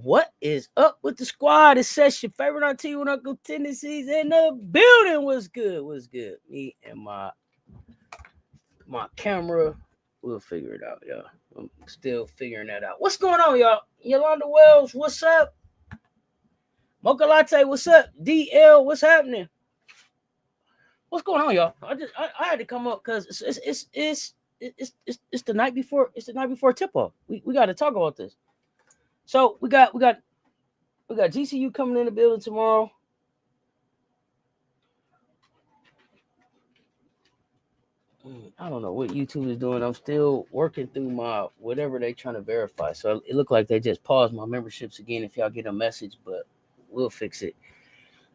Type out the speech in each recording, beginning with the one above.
What is up with the squad? It's Cess, your favorite auntie with Uncle Tendencies in the building. What's good? What's good? Me and my camera, we'll figure it out, y'all. I'm still figuring that out. What's going on, y'all? Yolanda Wells, what's up? Mocha Latte, what's up? DL, what's happening? What's going on, y'all? I had to come up because it's the night before. It's the night before tip off. We got to talk about this. So we got GCU coming in the building tomorrow. I don't know what YouTube is doing. I'm still working through my whatever they trying to verify. So it looked like they just paused my memberships again. If y'all get a message, but we'll fix it.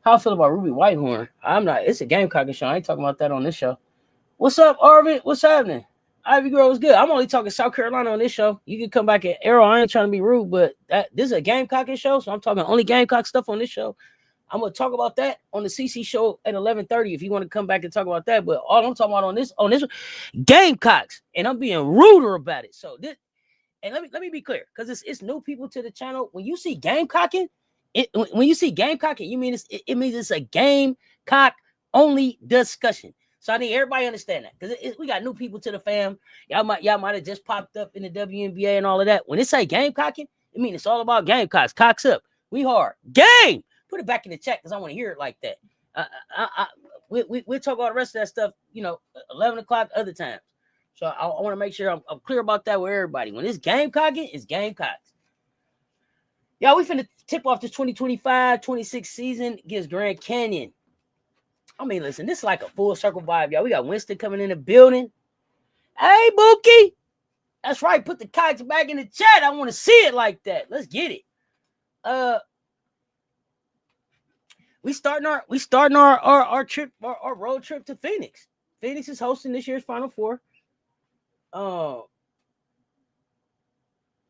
How I feel about Ruby Whitehorn? It's a Gamecockin show. I ain't talking about that on this show. What's up, Arvin? What's happening? Ivy Girl is good. I'm only talking South Carolina on this show. You can come back at Arrow. I ain't trying to be rude, but this is a Gamecockin show, so I'm talking only Gamecock stuff on this show. I'm gonna talk about that on the CC show at 11:30 if you want to come back and talk about that. But all I'm talking about on this Gamecocks, and I'm being ruder about it. So this, and let me be clear, because it's new people to the channel. When you see Gamecockin, when you see Gamecockin, you mean it means it's a Gamecock only discussion. So I need everybody to understand that, because we got new people to the fam. Y'all might have just popped up in the WNBA and all of that. When it say Gamecockin, it means it's all about Gamecocks. Cocks up. We hard. Game. Put it back in the chat because I want to hear it like that. We'll talk about the rest of that stuff, 11 o'clock other times. So I want to make sure I'm clear about that with everybody. When it's Gamecockin, it's Gamecocks. Y'all, we finna tip off this 2025-26 season against Grand Canyon. I mean, listen, this is like a full circle vibe, y'all. We got Winston coming in the building. Hey, Bookie. That's right. Put the kites back in the chat. I want to see it like that. Let's get it. We starting our trip, our road trip to Phoenix. Phoenix is hosting this year's Final Four.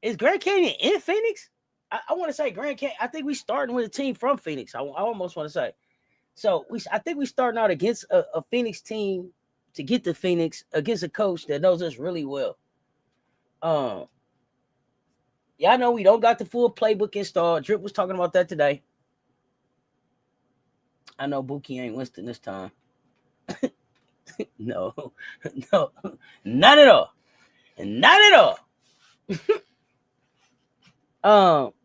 Is Grand Canyon in Phoenix? I want to say Grand Canyon. I think we starting with a team from Phoenix. I almost want to say. So I think we starting out against a Phoenix team to get to Phoenix against a coach that knows us really well. Y'all know we don't got the full playbook installed. Drip was talking about that today. I know Buki ain't Winston this time. No, not at all. Not at all.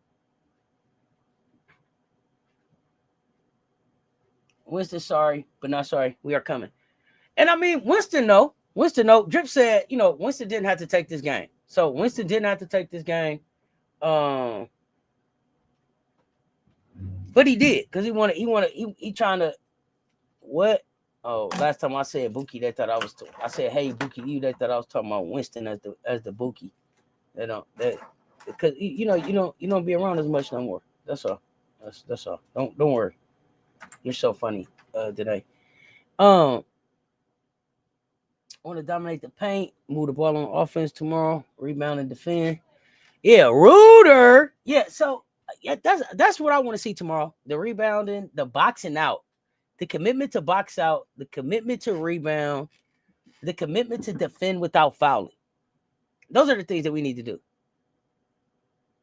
Winston, sorry, but not sorry. We are coming. And I mean, Winston, no. Drip said, Winston didn't have to take this game. So Winston didn't have to take this game. But he did, because he trying to what? Oh, last time I said Buki, they thought I said, hey, Buki, they thought I was talking about Winston as the Buki. Because you don't be around as much no more. That's all. That's all. Don't worry. You're so funny today. I want to dominate the paint, move the ball on offense tomorrow, rebound and defend. Yeah, Rooter. Yeah, so that's what I want to see tomorrow. The rebounding, the boxing out, the commitment to box out, the commitment to rebound, the commitment to defend without fouling. Those are the things that we need to do.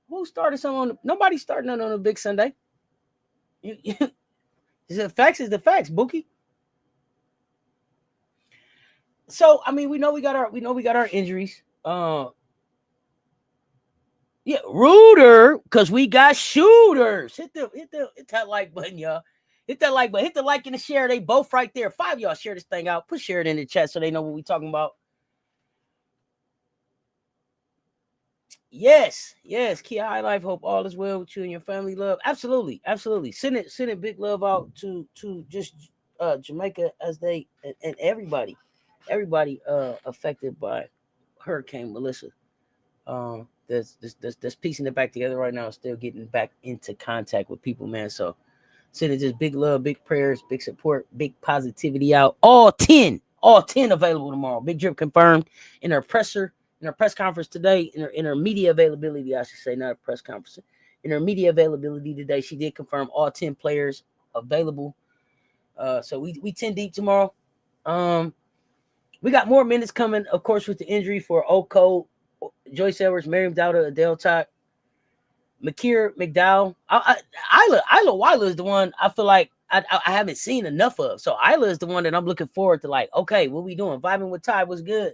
Who started something on? Nobody starting on a big Sunday. The facts is the facts, Bookie. So I mean, we know we got our injuries. Yeah, Rooter, because we got shooters. Hit that like button, y'all. Hit that like button. Hit the like and the share. They both right there. 5 y'all share this thing out. Put share it in the chat so they know what we talking about. Yes. Kia High Life. Hope all is well with you and your family. Love. Absolutely. Send it big love out to just Jamaica as they and everybody affected by Hurricane Melissa. That's piecing it back together right now. Still getting back into contact with people, man. So sending just big love, big prayers, big support, big positivity out. All 10 available tomorrow. Big Drip confirmed in her press conference today, in her media availability, I should say, not a press conference. In her media availability today, she did confirm all 10 players available. So we 10 deep tomorrow. We got more minutes coming, of course, with the injury for Oko, Joyce Edwards, Miriam Dowda, Adele Todd, Makir McDowell. Isla Weiler is the one I feel like I haven't seen enough of. So Isla is the one that I'm looking forward to. Like, okay, what we doing? Vibing with Ty was good.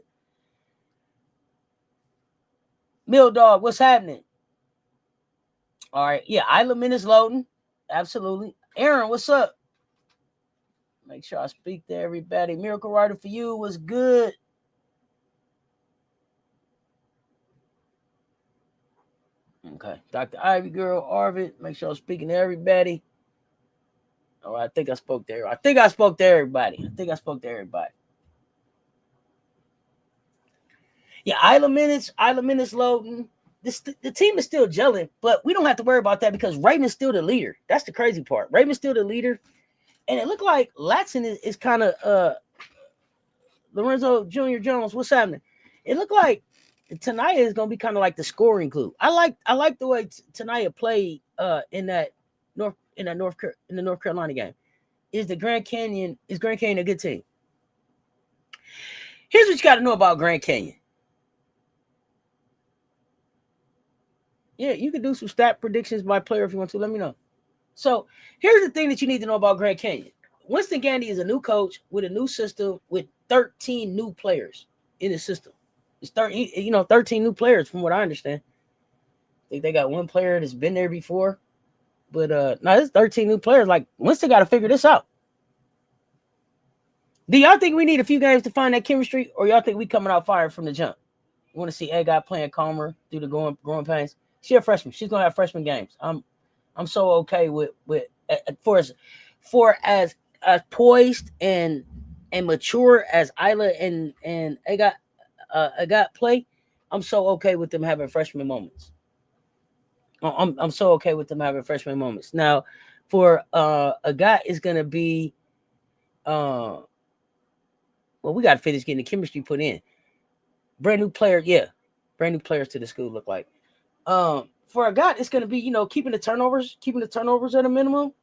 Mill Dog, what's happening? All right, yeah, Isla minutes loading. Absolutely. Aaron, what's up? Make sure I speak to everybody. Miracle Rider for you was good. Okay. Dr. Ivy Girl, Arvid, make sure I'm speaking to everybody. Oh, I think I spoke to everybody. I think I spoke to everybody. Yeah, Isla minutes loading. The team is still gelling, but we don't have to worry about that because Raymond's still the leader. That's the crazy part. Raymond's still the leader. And it looked like Latson is kind of Lorenzo Jr. Jones. What's happening? It looked like Tanaya is gonna be kind of like the scoring glue. I like the way Tanaya played in the North Carolina game. Is Grand Canyon a good team? Here's what you got to know about Grand Canyon. Yeah, you can do some stat predictions by player if you want to. Let me know. So here's the thing that you need to know about Grand Canyon. Winston Gandy is a new coach with a new system with 13 new players in the system. It's 13 new players from what I understand. I think they got one player that's been there before. But no, it's 13 new players. Like, Winston got to figure this out. Do y'all think we need a few games to find that chemistry, or y'all think we coming out fired from the jump? You want to see A guy playing calmer through the growing pains? She's a freshman. She's gonna have freshman games. I'm so okay with for as poised and mature as Isla and A got play. I'm so okay with them having freshman moments. I'm so okay with them having freshman moments. Now, for a guy is gonna be well, we got to finish getting the chemistry put in. Brand new player, yeah. Brand new players to the school look like. For a guy, it's going to be, keeping the turnovers at a minimum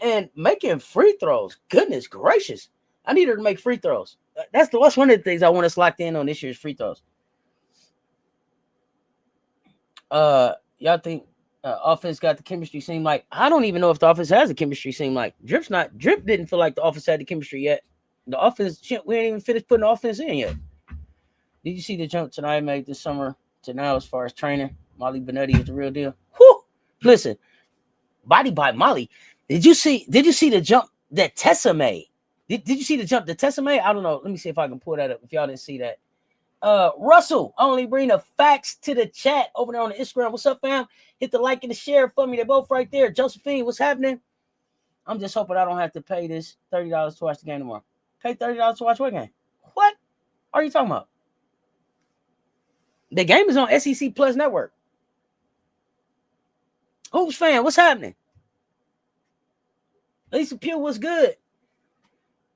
and making free throws. Goodness gracious. I need her to make free throws. That's one of the things I want us locked in on this year's free throws. Y'all think offense got the chemistry seem like? I don't even know if the offense has the chemistry seem like. Drip didn't feel like the offense had the chemistry yet. The offense, we ain't even finished putting the offense in yet. Did you see the jump tonight made this summer to now as far as training? Molly Benetti is the real deal. Whew. Listen, body by Molly. Did you see the jump that Tessa made? Did you see the jump that Tessa made? I don't know. Let me see if I can pull that up if y'all didn't see that. Russell, only bring the facts to the chat over there on the Instagram. What's up, fam? Hit the like and the share for me. They're both right there. Josephine, what's happening? I'm just hoping I don't have to pay this $30 to watch the game tomorrow. Pay $30 to watch what game? What are you talking about? The game is on SEC Plus Network. Hoops fan, what's happening? Lisa Pugh, what's good?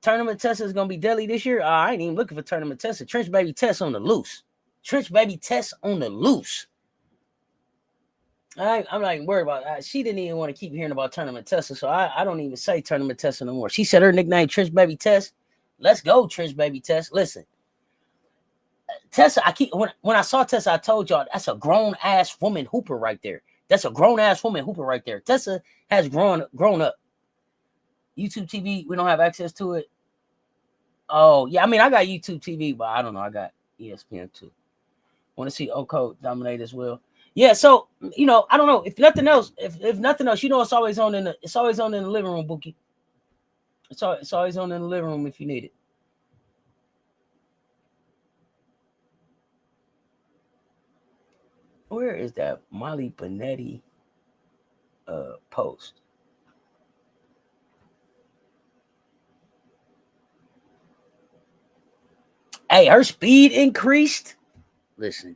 Tournament Tessa is going to be deadly this year. I ain't even looking for Tournament Tessa. Trench Baby Tess on the loose. I'm not even worried about that. She didn't even want to keep hearing about Tournament Tessa, so I don't even say Tournament Tessa no more. She said her nickname, Trench Baby Tess. Let's go, Trench Baby Tess. Listen, Tessa, when I saw Tessa, I told y'all that's a grown ass woman hooper right there. That's a grown ass woman hooper right there. Tessa has grown up. YouTube TV, we don't have access to it. Oh yeah, I mean I got YouTube TV, but I don't know. I got ESPN too. Want to see Oko dominate as well? Yeah. So I don't know. If nothing else, if nothing else, it's always on in the living room, Bookie. It's always on in the living room if you need it. Where is that Molly Benetti post? Hey, her speed increased. Listen.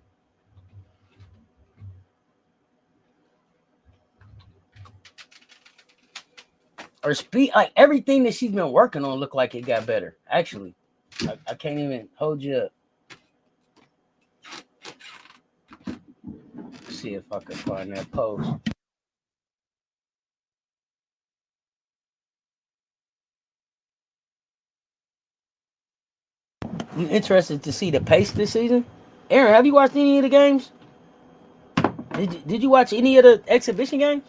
Her speed, like everything that she's been working on looked like it got better. Actually, I can't even hold you up. Let's see if I can find that post. You interested to see the pace this season? Aaron, have you watched any of the games? Did you watch any of the exhibition games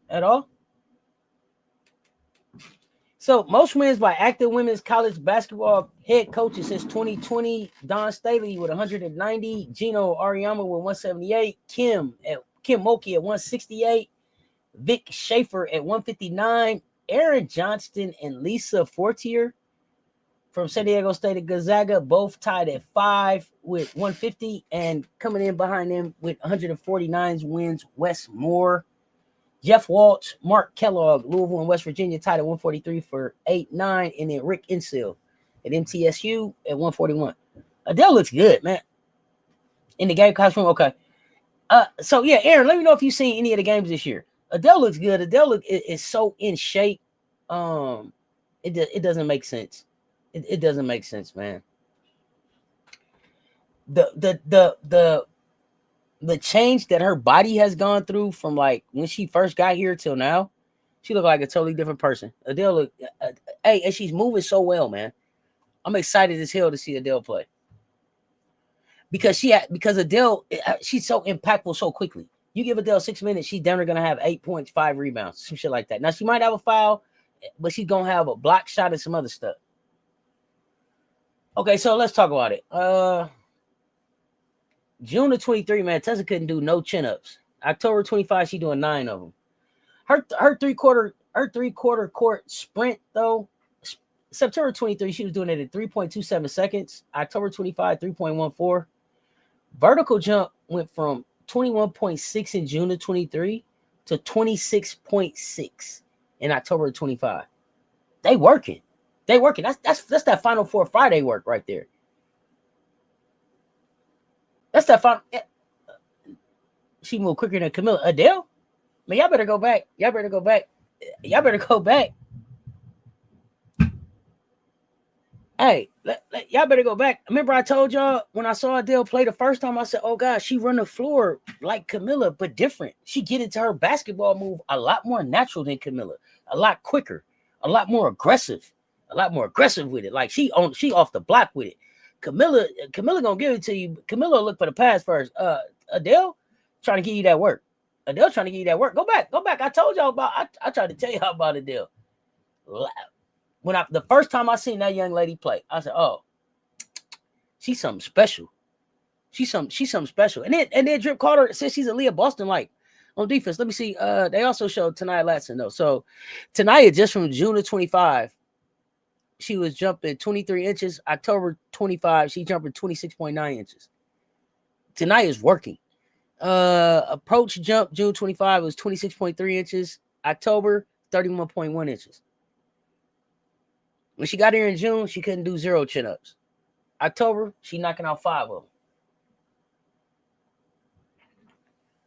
at all? So most wins by active women's college basketball head coaches since 2020. Don Staley with 190, Gino Auriemma with 178, Kim Mulkey at 168, Vic Schaefer at 159, Aaron Johnston and Lisa Fortier from San Diego State and Gonzaga, both tied at 5 with 150, and coming in behind them with 149 wins, Wes Moore. Jeff Waltz, Mark Kellogg, Louisville and West Virginia tied at 143 for 8-9, and then Rick Insill at MTSU at 141. Adele looks good, man. In the Gamecockin room, okay. So yeah, Aaron, let me know if you've seen any of the games this year. Adele looks good. Adele is so in shape. It doesn't make sense. It doesn't make sense, man. The change that her body has gone through from like when she first got here till now, she looked like a totally different person. Adele look, hey, and she's moving so well, man. I'm excited as hell to see Adele play because Adele, she's so impactful so quickly. You give Adele 6 minutes, she's down there gonna have 8 points, 5 rebounds, some shit like that. Now she might have a foul, but she's gonna have a block shot and some other stuff. Okay, so let's talk about it. June of 23, man, Tessa couldn't do no chin-ups. October 25, she doing 9 of them. Her three-quarter court sprint, though, September 23, she was doing it in 3.27 seconds. October 25, 3.14. Vertical jump went from 21.6 in June of 23 to 26.6 in October of 25. They working. That's that Final Four Friday work right there. That's that final. She moved quicker than Camilla. Adele? Man, y'all better go back. Y'all better go back. Hey, y'all better go back. Remember I told y'all when I saw Adele play the first time, I said, oh, God, she run the floor like Camilla, but different. She get into her basketball move a lot more natural than Camilla, a lot quicker, a lot more aggressive with it. Like she off the block with it. Camilla gonna give it to you. Camilla look for the pass first. Adele trying to give you that work. Go back. I told y'all about. I tried to tell y'all about Adele. When the first time I seen that young lady play, I said, "Oh, she's something special. She's something special." And then Drip Carter says she's a Leah Boston like on defense. Let me see. They also showed Tanaya Latson though. So Tanaya just from June of 25. She was jumping 23 inches. October 25, she jumping 26.9 inches. Tonight is working. Approach jump June 25 was 26.3 inches. October 31.1 inches. When she got here in June, she couldn't do 0 chin-ups. October, she knocking out 5 of them.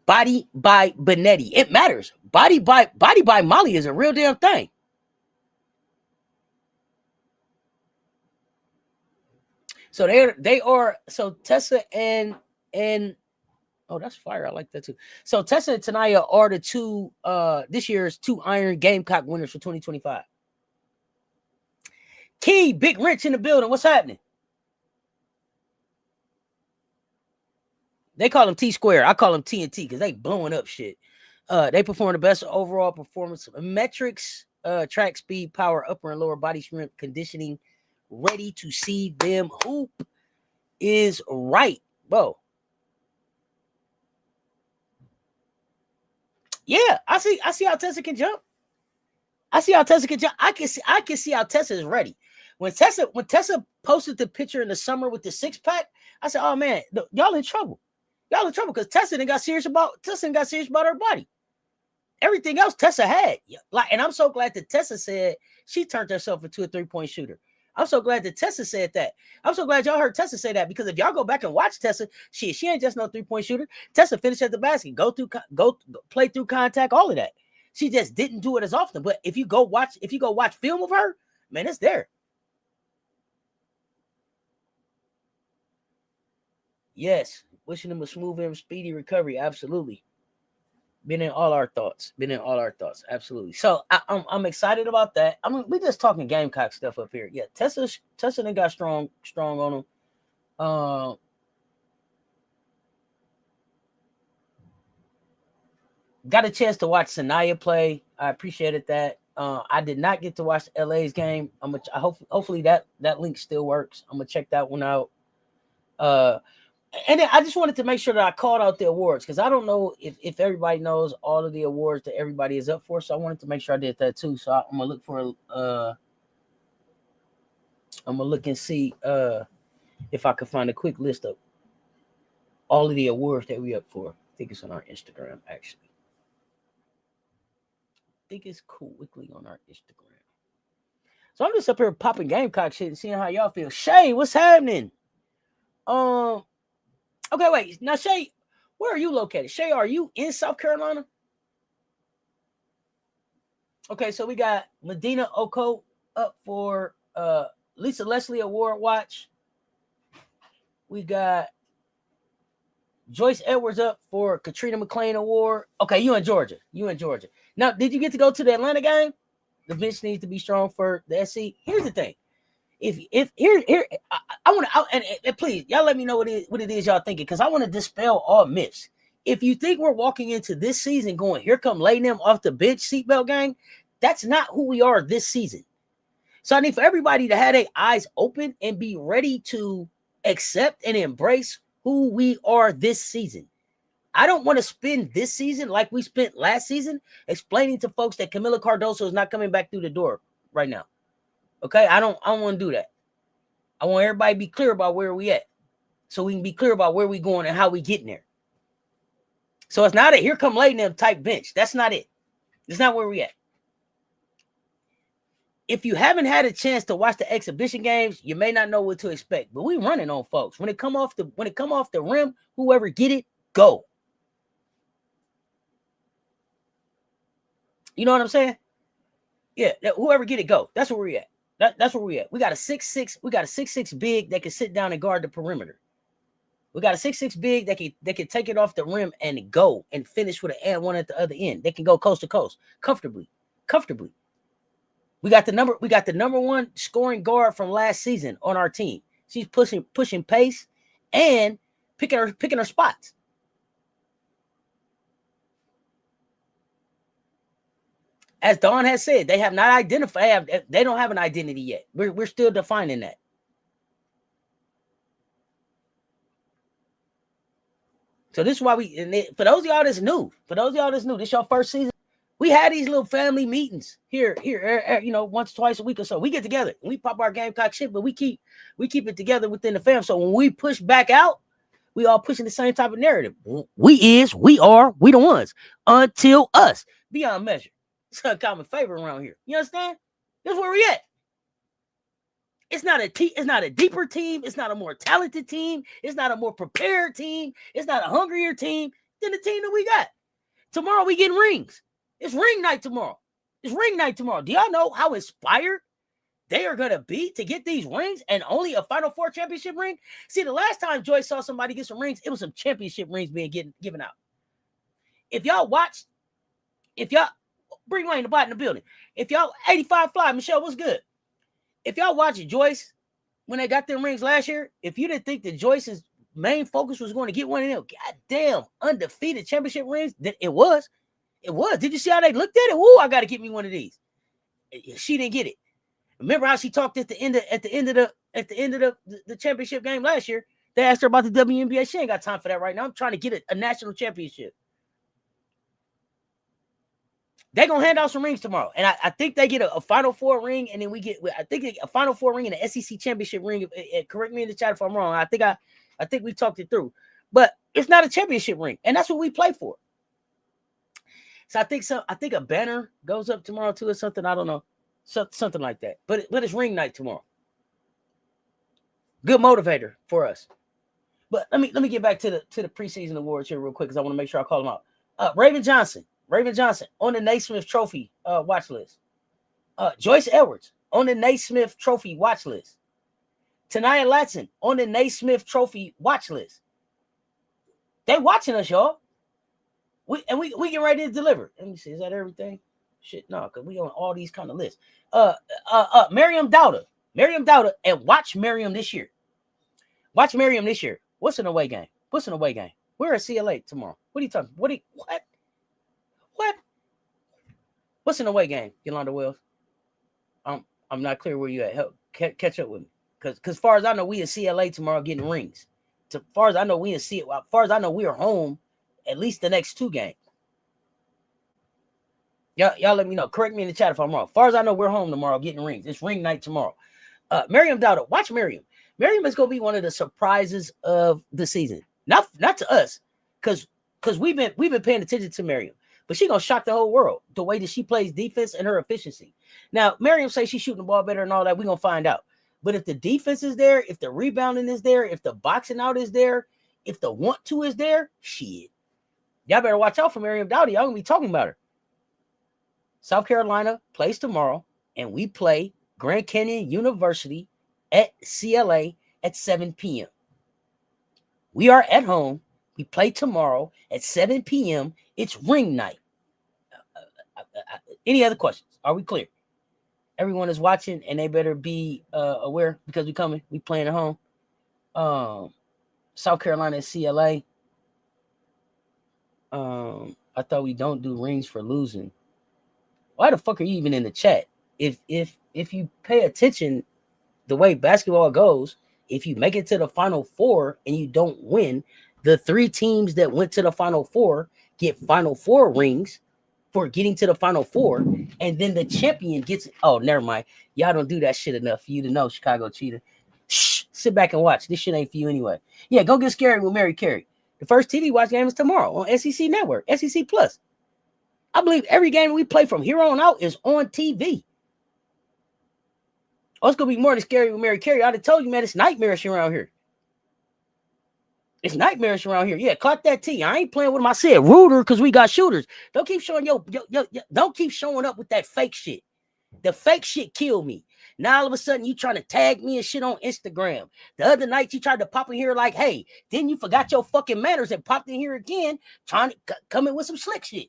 Body by Benetti. It matters. Body by Molly is a real damn thing. So they are so Tessa and oh, that's fire. I like that too. So Tessa and Tanaya are the two this year's 2 Iron Gamecock winners for 2025. Key Big Rich in the building. What's happening? They call them T Square. I call them TNT because they blowing up shit. They perform the best overall performance metrics, track speed, power, upper and lower body strength, conditioning, ready to see them hoop is right, bro. Yeah, I see how Tessa can jump. I can see how Tessa is ready. When Tessa posted the picture in the summer with the 6-pack, I said, "Oh man, y'all in trouble. Y'all in trouble because Tessa got serious about her body. Everything else Tessa had, like, and I'm so glad that Tessa said she turned herself into a 3-point shooter. I'm so glad that Tessa said that. I'm so glad y'all heard Tessa say that because if y'all go back and watch Tessa, she ain't just no 3-point shooter. Tessa finished at the basket, go play through contact, all of that. She just didn't do it as often. But if you go watch film of her, man, it's there. Yes, wishing him a smooth and speedy recovery. Absolutely. Been in all our thoughts. Absolutely. So I'm excited about that. I mean, we just talking Gamecock stuff up here. Yeah, Tessa done got strong on him. Got a chance to watch Sanaya play. I appreciated that. I did not get to watch LA's game. Hopefully that link still works. I'm gonna check that one out. And then I just wanted to make sure that I called out the awards because I don't know if everybody knows all of the awards that everybody is up for. So I wanted to make sure I did that too. So I'm gonna look for I'm gonna look and see if I can find a quick list of all of the awards that we up for. I think it's on our Instagram actually. I think it's quickly on our Instagram. So I'm just up here popping Gamecock shit and seeing how y'all feel. Shay, what's happening? Okay, wait. Now, Shay, where are you located? Shay, are you in South Carolina? Okay, so we got Medina Oko up for Lisa Leslie Award Watch. We got Joyce Edwards up for Katrina McClain Award. Okay, you in Georgia. Now, did you get to go to the Atlanta game? The bench needs to be strong for the SC. Here's the thing. If here I want to and please y'all let me know what it is y'all thinking because I want to dispel all myths. If you think we're walking into this season going here come laying them off the bench seatbelt gang, that's not who we are this season. So I need for everybody to have their eyes open and be ready to accept and embrace who we are this season. I don't want to spend this season like we spent last season explaining to folks that Camila Cardoso is not coming back through the door right now. Okay, I don't want to do that. I want everybody to be clear about where we at, so we can be clear about where we going and how we getting there. So it's not a here come laying them type bench. That's not it. It's not where we at. If you haven't had a chance to watch the exhibition games, you may not know what to expect. But we running on folks. When it come off the rim, whoever get it, go. You know what I'm saying? Yeah, whoever get it, go. That's where we at. That's where we at. We got a 6'6" big that can sit down and guard the perimeter. We got a 6'6" big that can take it off the rim and go and finish with an and one at the other end. They can go coast to coast comfortably. We got the number one scoring guard from last season on our team. She's pushing pace and picking her spots. As Dawn has said, they have not identified. They don't have an identity yet. We're still defining that. So this is why for those of y'all that's new, this your first season. We had these little family meetings here, once, twice a week or so. We get together and we pop our Gamecock shit, but we keep it together within the fam. So when we push back out, we all pushing the same type of narrative. We the ones until us beyond measure. It's a common favorite around here. You understand? That's where we at. It's not a deeper team. It's not a more talented team. It's not a more prepared team. It's not a hungrier team than the team that we got. Tomorrow we getting rings. It's ring night tomorrow. Do y'all know how inspired they are going to be to get these rings and only a Final Four championship ring? See, the last time Joyce saw somebody get some rings, it was some championship rings being given out. If y'all bring Wayne the bot in the building. If y'all 85 Fly, Michelle, what's good? If y'all watch Joyce when they got them rings last year, if you didn't think that Joyce main focus was going to get one of them goddamn undefeated championship rings? It was. Did you see how they looked at it? Woo, I got to get me one of these. She didn't get it. Remember how she talked at the end of the championship game last year? They asked her about the WNBA. She ain't got time for that right now. I'm trying to get a national championship. They're going to hand out some rings tomorrow. And I think they get a Final Four ring, and then we get, I think, a Final Four ring and an SEC championship ring. Correct me in the chat if I'm wrong. I think we talked it through. But it's not a championship ring, and that's what we play for. So I think a banner goes up tomorrow too or something. I don't know. Something like that. But it's ring night tomorrow. Good motivator for us. But let me get back to the preseason awards here real quick because I want to make sure I call them out. Raven Johnson on the Naismith Trophy watch list. Joyce Edwards on the Naismith Trophy watch list. Tanaya Latson on the Naismith Trophy watch list. They watching us, y'all. We get ready to deliver. Let me see. Is that everything? Shit, no, because we on all these kind of lists. Miriam Dowda, and watch Miriam this year. What's an away game? We're at CLA tomorrow. What are you talking? What? What's an away game, Yolanda Wells? I'm not clear where you at. Help catch up with me. Because as far as I know, we in CLA tomorrow getting rings. As far as I know, we are home at least the next 2 games. Y'all let me know. Correct me in the chat if I'm wrong. As far as I know, we're home tomorrow getting rings. It's ring night tomorrow. Miriam Dowda, watch Miriam. Miriam is going to be one of the surprises of the season. Not to us, because we've been paying attention to Miriam. But she's going to shock the whole world, the way that she plays defense and her efficiency. Now, Miriam says she's shooting the ball better and all that. We're going to find out. But if the defense is there, if the rebounding is there, if the boxing out is there, if the want to is there, shit. Y'all better watch out for Miriam Dowda. Y'all going to be talking about her. South Carolina plays tomorrow, and we play Grand Canyon University at CLA at 7 p.m. We are at home. We play tomorrow at 7 p.m. It's ring night. Any other questions? Are we clear? Everyone is watching, and they better be aware because we coming. We playing at home. South Carolina at CLA. I thought we don't do rings for losing. Why the fuck are you even in the chat? If you pay attention the way basketball goes, if you make it to the Final Four and you don't win, the 3 teams that went to the Final Four get Final Four rings for getting to the Final Four, and then the champion gets. Oh, never mind. Y'all don't do that shit enough for you to know, Chicago Cheetah. Shh, sit back and watch. This shit ain't for you anyway. Yeah, go get scary with Mary Carey. The first TV watch game is tomorrow on SEC Network, SEC Plus. I believe every game we play from here on out is on TV. Oh, it's going to be more than scary with Mary Carey. I done told you, man, it's nightmarish around here. It's nightmarish around here. Yeah, clock that T. I ain't playing with them. I said Rooter because we got shooters. Don't keep showing don't keep showing up with that fake shit. The fake shit killed me. Now all of a sudden you trying to tag me and shit on Instagram. The other night you tried to pop in here like, hey, then you forgot your fucking manners and popped in here again trying to come in with some slick shit.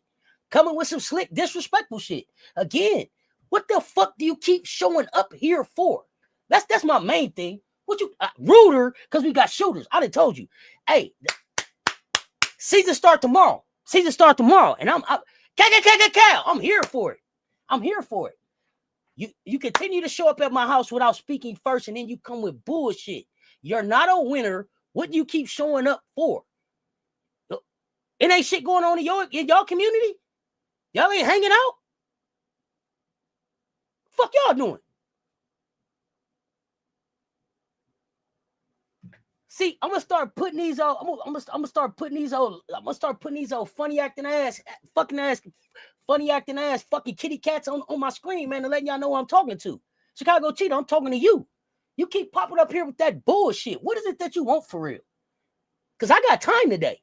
Coming with some slick, disrespectful shit. Again, what the fuck do you keep showing up here for? That's my main thing. What you Rooter, because we got shooters. I done told you. Hey, season start tomorrow. And I'm here for it. I'm here for it. You continue to show up at my house without speaking first, and then you come with bullshit. You're not a winner. What do you keep showing up for? It ain't shit going on in y'all community. Y'all ain't hanging out. Fuck y'all doing? See, I'm gonna start putting these old. I'm gonna start putting these old. I'm gonna start putting these old funny acting ass, fucking kitty cats on my screen, man, and letting y'all know who I'm talking to. Chicago Cheetah, I'm talking to you. You keep popping up here with that bullshit. What is it that you want for real? Because I got time today.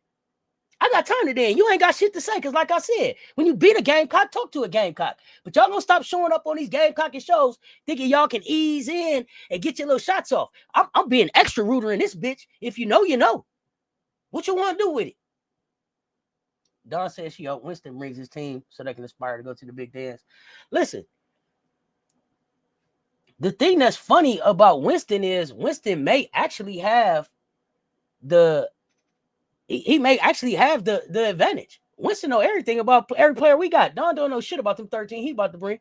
And you ain't got shit to say. Because like I said, when you beat a Gamecock, talk to a Gamecock. But y'all gonna stop showing up on these Gamecockin shows thinking y'all can ease in and get your little shots off. I'm being extra Rooter in this bitch. If you know, you know. What you want to do with it? Dawn says she hopes Winston brings his team so they can aspire to go to the big dance. Listen, the thing that's funny about Winston is Winston may actually have he may actually have the advantage. Winston know everything about every player we got. Don don't know shit about them 13 he about to bring.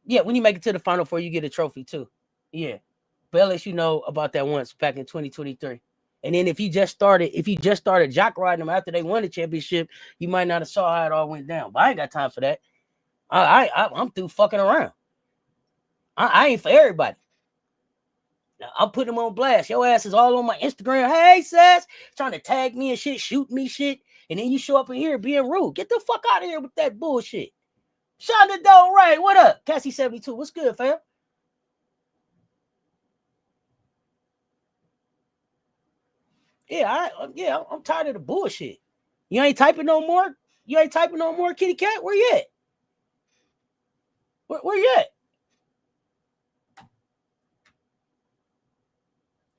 Yeah, when you make it to the Final Four, you get a trophy too. Yeah. But let you know about that once back in 2023. And then if you just started jock riding them after they won the championship, you might not have saw how it all went down. But I ain't got time for that. I'm through fucking around. I ain't for everybody. I'm putting them on blast. Your ass is all on my Instagram. Hey, Cess, trying to tag me and shit, shoot me shit. And then you show up in here being rude. Get the fuck out of here with that bullshit. Shonda Doe Ray, what up? Cassie 72, what's good, fam? Yeah, I'm tired of the bullshit. You ain't typing no more? You ain't typing no more, kitty cat? Where you at? Where you at?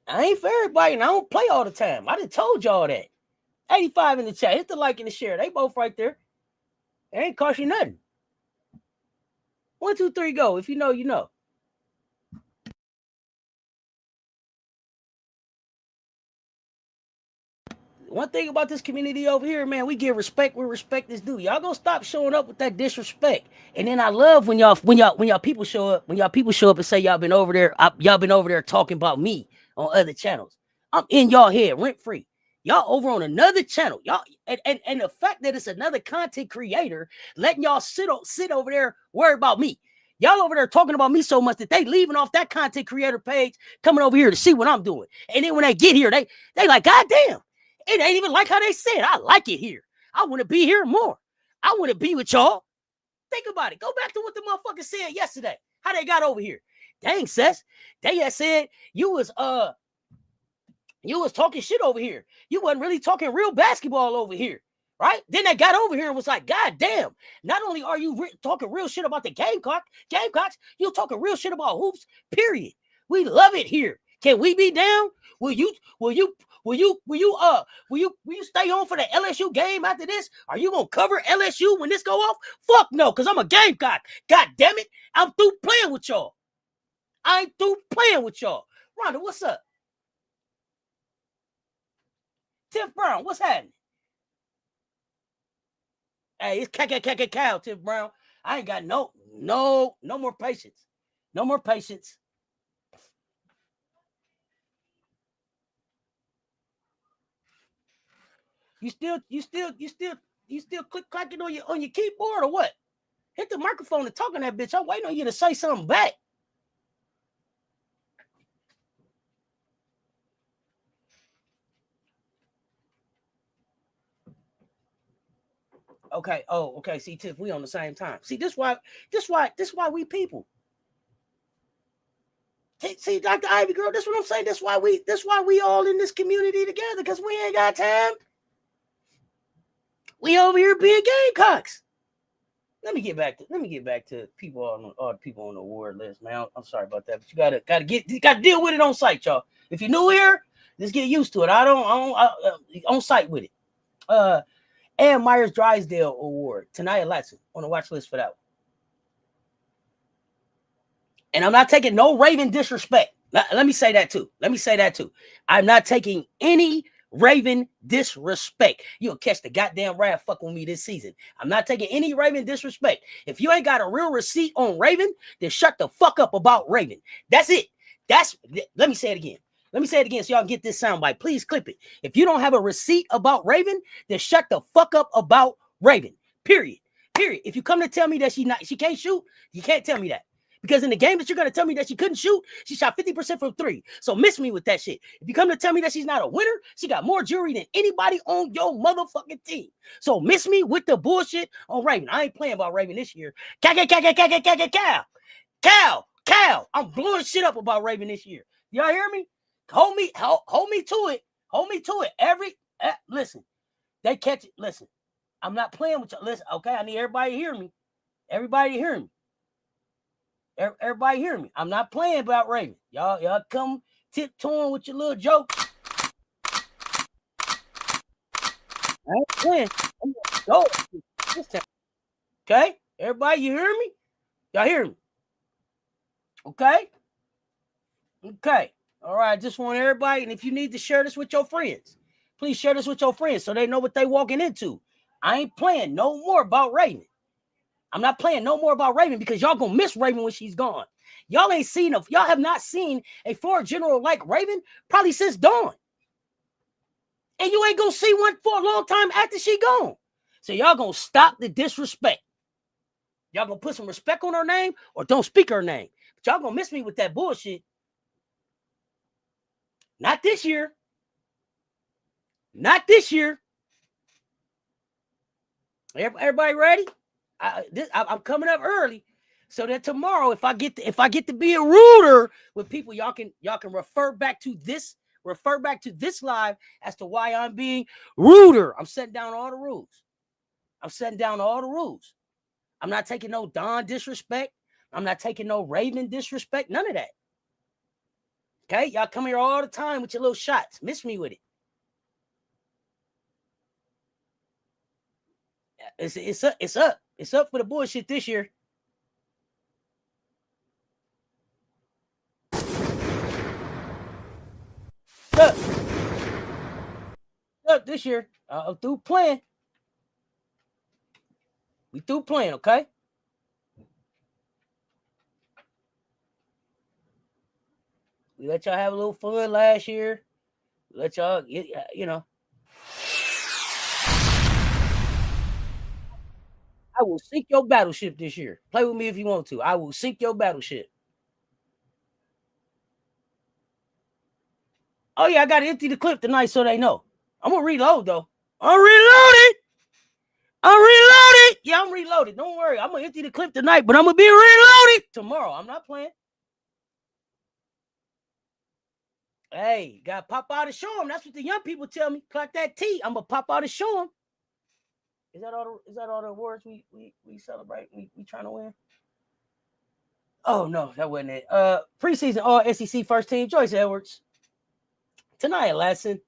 I ain't for everybody, and I don't play all the time. I done told y'all that. 85 in the chat. Hit the like and the share. They both right there. It ain't cost you nothing. 1, 2, 3, go. If you know, you know. One thing about this community over here, man, we give respect where respect is due. Y'all gonna stop showing up with that disrespect. And then I love when y'all people show up, and say y'all been over there talking about me on other channels. I'm in y'all head rent free. Y'all over on another channel. Y'all and the fact that it's another content creator letting y'all sit over there worried about me. Y'all over there talking about me so much that they leaving off that content creator page, coming over here to see what I'm doing. And then when they get here, they like, God damn. It ain't even like how they said. I like it here. I want to be here more. I want to be with y'all. Think about it. Go back to what the motherfucker said yesterday. How they got over here. Dang, Cess. They had said you was talking shit over here. You wasn't really talking real basketball over here. Right? Then they got over here and was like, God damn. Not only are you talking real shit about the Gamecocks, you talking real shit about hoops, period. We love it here. Can we be down? Will you stay home for the LSU game after this? Are you gonna cover LSU when this go off? Fuck no, because I'm a Gamecock. God damn it. I'm through playing with y'all. I ain't through playing with y'all. Rhonda, what's up? Tiff Brown, what's happening? Hey, it's cow, Tiff Brown. I ain't got no more patience. No more patience. You still click clacking on your keyboard or what? Hit the microphone and talk on that bitch. I'm waiting on you to say something back. Okay. Oh, okay. See, Tiff, we on the same time. See, this why we people. See, Dr. Ivy girl, that's what I'm saying. That's why we all in this community together, because we ain't got time. We over here being Gamecocks. Let me get back to people all the people on the award list, man. I'm sorry about that, but you gotta deal with it on site, y'all. If you're new here, just get used to it. I on site with it. And Myers Drysdale Award, Tanaya Latson on the watch list for that one. And I'm not taking no Raven disrespect. Let me say that too. I'm not taking any Raven disrespect. You'll catch the goddamn wrath fucking with me this season. I'm not taking any Raven disrespect. If you ain't got a real receipt on Raven, then shut the fuck up about Raven. That's it. Let me say it again. So y'all can get this soundbite. Please clip it. If you don't have a receipt about Raven, then shut the fuck up about Raven. Period. If you come to tell me that she can't shoot, you can't tell me that. Because in the game that you're going to tell me that she couldn't shoot, she shot 50% from 3. So miss me with that shit. If you come to tell me that she's not a winner, she got more jury than anybody on your motherfucking team. So miss me with the bullshit on Raven. I ain't playing about Raven this year. Cow. I'm blowing shit up about Raven this year. Y'all hear me? Hold me to it. Listen, they catch it. Listen, I'm not playing with y'all. Listen, okay, I need everybody to hear me. Everybody hear me. I'm not playing about Raven. Y'all come tiptoeing with your little jokes. I ain't playing. I'm gonna go this time. Okay? Everybody, you hear me? Y'all hear me? Okay? All right, I just want everybody, and if you need to share this with your friends, please share this with your friends so they know what they walking into. I ain't playing no more about Raven. I'm not playing no more about Raven because y'all gonna miss Raven when she's gone. Y'all have not seen a floor general like Raven probably since Dawn. And you ain't gonna see one for a long time after she gone. So y'all gonna stop the disrespect. Y'all gonna put some respect on her name or don't speak her name. But y'all gonna miss me with that bullshit. Not this year. Not this year. Everybody ready? I'm coming up early so that tomorrow, if I get to be a ruder with people, y'all can refer back to this live as to why I'm being ruder. I'm setting down all the rules. I'm not taking no Don disrespect. I'm not taking no Raven disrespect. None of that. Okay, y'all come here all the time with your little shots. Miss me with it. It's up. It's up for the bullshit this year. Up this year. I'm through playing. We through playing, okay? We let y'all have a little fun last year. Let y'all, you know. I will sink your battleship this year. Play with me if you want to. I will sink your battleship. Oh, yeah, I got to empty the clip tonight so they know. I'm going to reload, though. I'm reloaded. Yeah, I'm reloaded. Don't worry. I'm going to empty the clip tonight, but I'm going to be reloaded tomorrow. I'm not playing. Hey, got to pop out and show them. That's what the young people tell me. Clock that T. I'm going to pop out and show them. Is that all the awards we celebrate? We trying to win? Oh, no, that wasn't it. Preseason All-SEC first team, Joyce Edwards. Taniya Latson.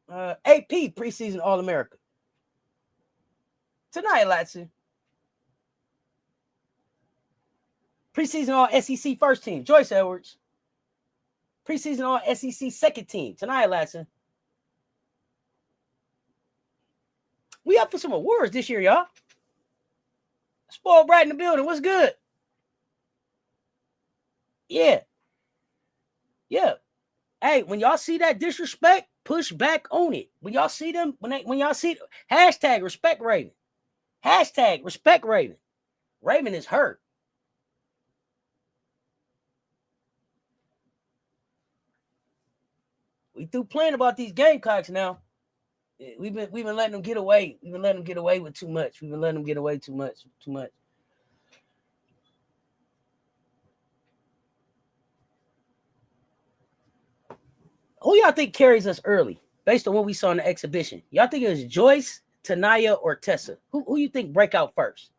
AP preseason All-America. Taniya Latson. Preseason All-SEC first team, Joyce Edwards. Preseason All-SEC second team, Taniya Latson. We up for some awards this year, y'all. Spoiled Brat in the building. What's good? Yeah. Hey, when y'all see that disrespect, push back on it. When y'all see them, when y'all see hashtag respect Raven. Hashtag respect Raven. Raven is hurt. We through playing about these Gamecocks now. We've been letting them get away. We've been letting them get away with too much. Too much. Who y'all think carries us early based on what we saw in the exhibition? Y'all think it was Joyce, Taniya, or Tessa? Who you think break out first?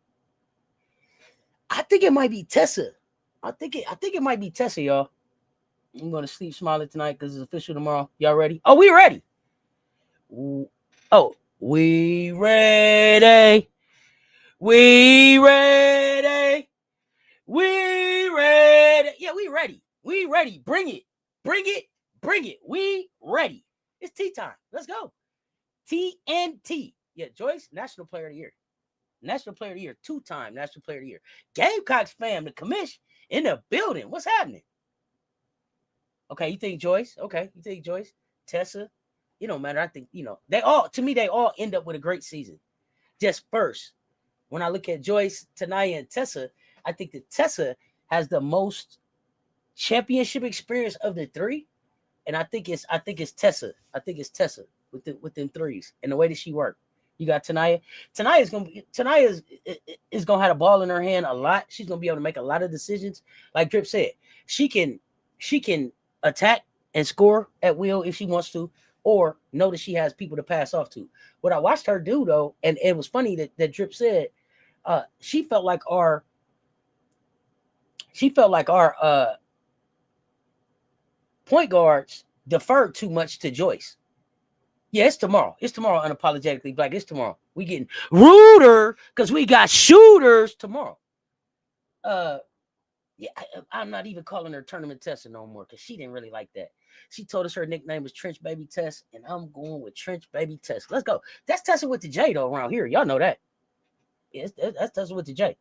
I think it might be Tessa. I think it might be Tessa, y'all. I'm gonna sleep smiling tonight because it's official tomorrow. Y'all ready? Oh, we ready. Oh, we ready. We ready. We ready. Yeah, we ready. We ready. Bring it. Bring it. Bring it. We ready. It's tea time. Let's go. TNT. Yeah, Joyce, National Player of the Year. National Player of the Year. 2-time National Player of the Year. Gamecocks fam, the commission in the building. What's happening? Okay, you think Joyce? Okay, you think Joyce? Tessa? It don't matter. I think, they all end up with a great season. Just first, when I look at Joyce, Taniya, and Tessa, I think that Tessa has the most championship experience of the three. And I think it's Tessa. I think it's Tessa with them threes and the way that she worked. You got Taniya. Taniya is gonna have a ball in her hand a lot. She's gonna be able to make a lot of decisions. Like Drip said, she can attack and score at will if she wants to, or know that she has people to pass off to. What I watched her do though, and it was funny that Drip said, she felt like our point guards deferred too much to Joyce. Yeah, it's tomorrow. It's tomorrow, unapologetically black. It's tomorrow. We getting ruder because we got shooters tomorrow. Yeah, I'm not even calling her Tournament Tessa no more because she didn't really like that. She told us her nickname was Trench Baby Tess, and I'm going with Trench Baby Tess. Let's go. That's Tessa with the J though around here. Y'all know that. Yeah, that's Tessa with the J.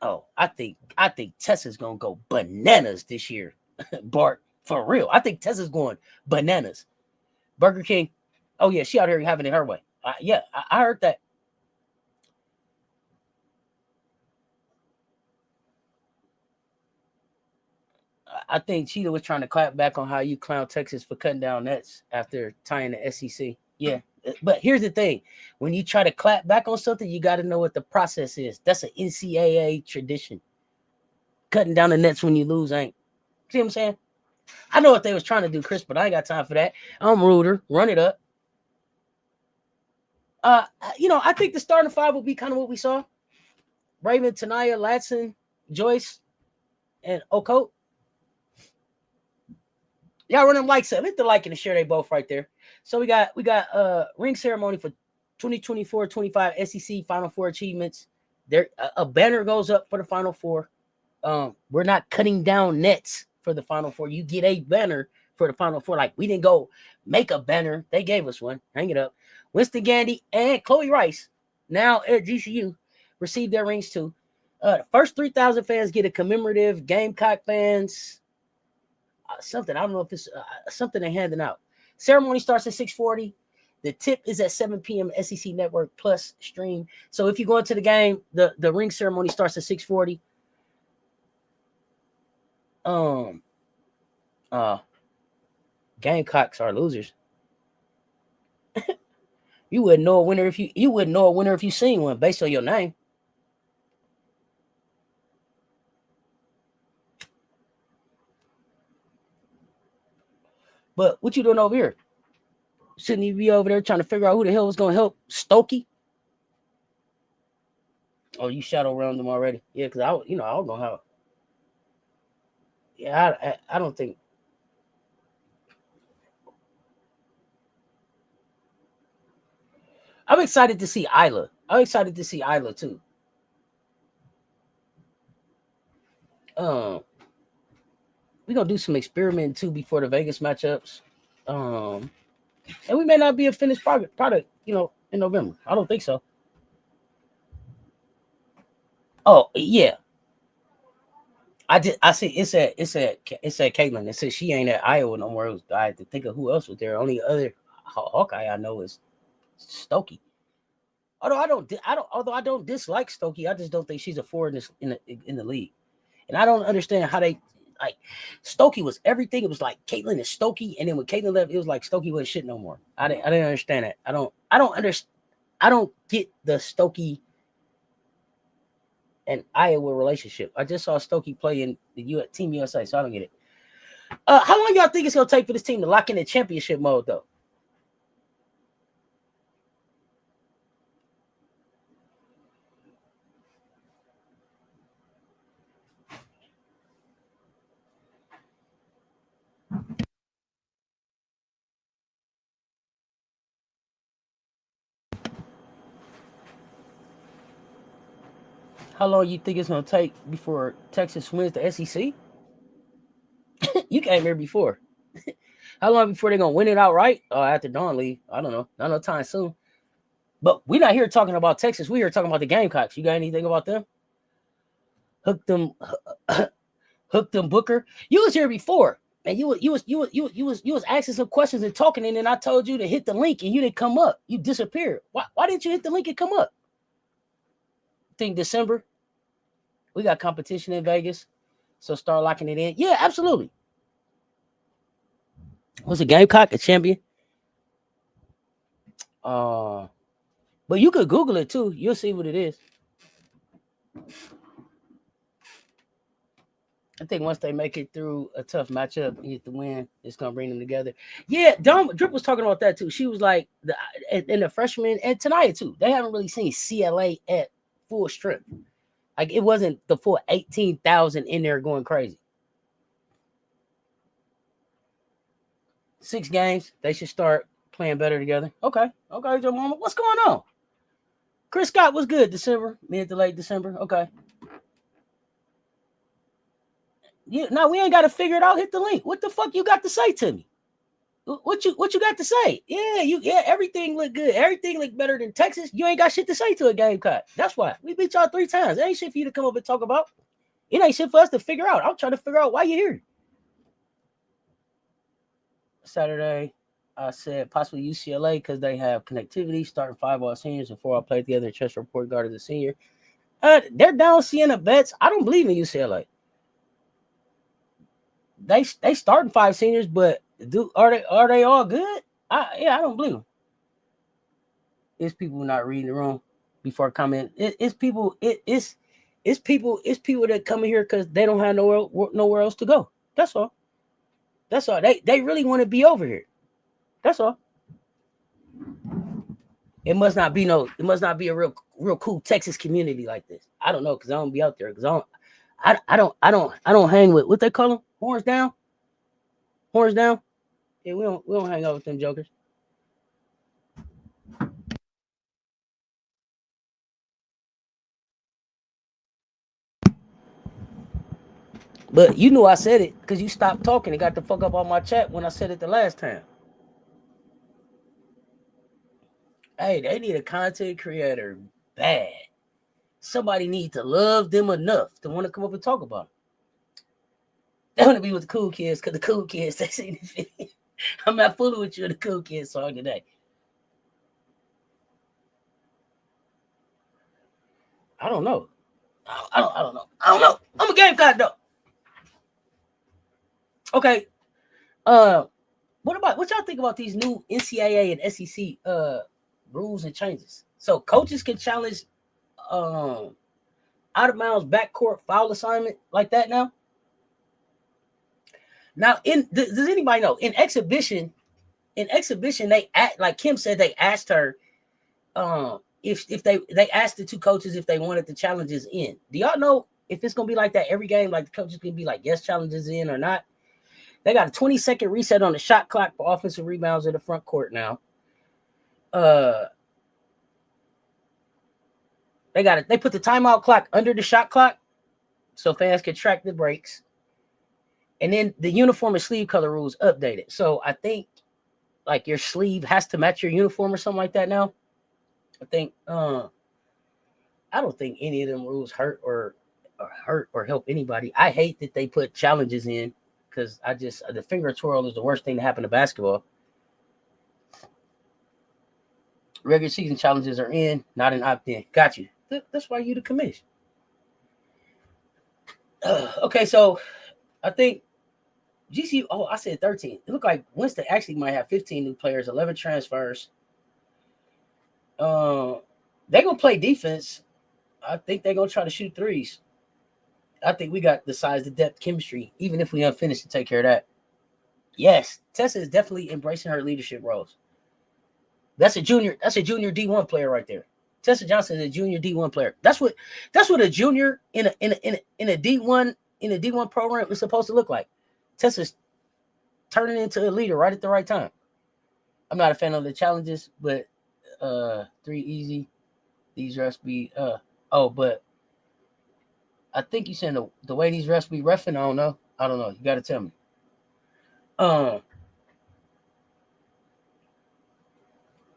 Oh, I think Tessa's gonna go bananas this year, Bart. For real, I think Tessa's going bananas. Burger King. Oh yeah, she out here having it her way. Yeah, I heard that. I think Cheetah was trying to clap back on how you clown Texas for cutting down nets after tying the SEC. Yeah, but here's the thing: when you try to clap back on something, you got to know what the process is. That's an NCAA tradition. Cutting down the nets when you lose ain't. See what I'm saying? I know what they was trying to do, Chris, but I ain't got time for that. I'm ruder. Run it up. I think the starting five will be kind of what we saw: Raven, Tanaya, Latson, Joyce, and Okote. Y'all run them likes up. Hit the like and the share. They both right there. So we got ring ceremony for 2024-25 SEC Final Four achievements. There a banner goes up for the Final Four. We're not cutting down nets for the Final Four. You get a banner for the Final Four. Like we didn't go make a banner. They gave us one. Hang it up. Winston Gandy and Chloe Rice, now at GCU, received their rings too. The first 3,000 fans get a commemorative. Gamecock fans, something. I don't know if it's something they're handing out. Ceremony starts at 6:40. The tip is at 7 p.m. SEC Network Plus stream. So if you go into the game, the ring ceremony starts at 6:40. Gamecocks are losers. You wouldn't know a winner if you seen one based on your name. But what you doing over here? Shouldn't you be over there trying to figure out who the hell was gonna help Stokey? Oh, you shadow round them already? Yeah, because I don't know how. Yeah, I don't think. I'm excited to see Isla. I'm excited to see Isla too. Um, we're gonna do some experimenting too before the Vegas matchups. And we may not be a finished product, in November. I don't think so. Oh yeah, I see. It said Caitlin. It said she ain't at Iowa no more. I had to think of who else was there. Only other Hawkeye I know is Stokey. Although I don't dislike Stokey, I just don't think she's a forward in the league. And I don't understand how they like Stokey was everything. It was like Caitlin and Stokey, and then when Caitlin left, it was like Stokey wasn't shit no more. I didn't understand that. I don't understand. I don't get the Stokey and Iowa relationship. I just saw Stokey play in the Team USA, so I don't get it. How long y'all think it's gonna take for this team to lock in the championship mode, though? How long you think it's gonna take before Texas wins the SEC? You came here before. How long before they're gonna win it outright? After Dawn leave, I don't know. Not no time soon. But we're not here talking about Texas. We're here talking about the Gamecocks. You got anything about them? Hook them, hook them, Booker. You was here before, and you was asking some questions and talking, and then I told you to hit the link, and you didn't come up. You disappeared. Why didn't you hit the link and come up? Think December. We got competition in Vegas, so start locking it in. Yeah, absolutely. Was a Gamecock a champion? But you could Google it too. You'll see what it is. I think once they make it through a tough matchup and get the win, it's gonna bring them together. Yeah, Drip was talking about that too. She was like, the freshmen and tonight too. They haven't really seen CLA at full strength. Like it wasn't the full 18,000 in there going crazy. 6 games, they should start playing better together. Okay, Joe Mama, what's going on? Chris Scott was good December, mid to late December. Okay. No, we ain't got to figure it out. Hit the link. What the fuck you got to say to me? What you got to say? Yeah, everything look good. Everything look better than Texas. You ain't got shit to say to a Gamecock. That's why we beat y'all 3 times. It ain't shit for you to come up and talk about. It ain't shit for us to figure out. I'm trying to figure out why you're here. Saturday, I said possibly UCLA because they have connectivity, starting 5 all seniors and 4 all played together. Chess report guard as a senior. They're down Sienna bets. I don't believe in UCLA. They starting 5 seniors, but are they all good? I don't believe them. It's people not reading the room before comment. It's people that come in here because they don't have nowhere else to go. That's all. They really want to be over here. That's all. It must not be a real cool Texas community like this. I don't know because I don't be out there because I don't hang with what they call them, horns down. Yeah, we don't hang out with them jokers. But you knew I said it because you stopped talking and got the fuck up on my chat when I said it the last time. Hey, they need a content creator bad. Somebody needs to love them enough to want to come up and talk about them. They want to be with the cool kids because the cool kids, they see the video. I'm not fooling with you in the cool kids song today. I don't know. I don't know. I'm a Gamecock though. Okay. What y'all think about these new NCAA and SEC rules and changes? So coaches can challenge out of bounds backcourt foul assignment like that now. Now, does anybody know in exhibition they act like Kim said they asked her if they asked the 2 coaches if they wanted the challenges in. Do y'all know if it's gonna be like that every game? Like the coaches can be like yes, challenges in or not. They got a 20-second reset on the shot clock for offensive rebounds in the front court now. They put the timeout clock under the shot clock so fans can track the breaks. And then the uniform and sleeve color rules updated. So I think like your sleeve has to match your uniform or something like that now. I think I don't think any of them rules hurt or help anybody. I hate that they put challenges in because the finger twirl is the worst thing to happen to basketball. Regular season challenges are in, not an opt-in. Got you. That's why you the commission. Okay, so I think GCU. Oh, I said 13. It looked like Winston actually might have 15 new players, 11 transfers. They're gonna play defense. I think they're gonna try to shoot threes. I think we got the size, the depth, chemistry, even if we unfinished to take care of that. Yes, Tessa is definitely embracing her leadership roles. That's a junior D1 player right there. Tessa Johnson is a junior D1 player. That's what a junior in a D1 program is supposed to look like. Tessa's turning into a leader right at the right time. I'm not a fan of the challenges, but 3 easy. These refs be but I think you saying the way these refs be reffing, I don't know. You gotta tell me.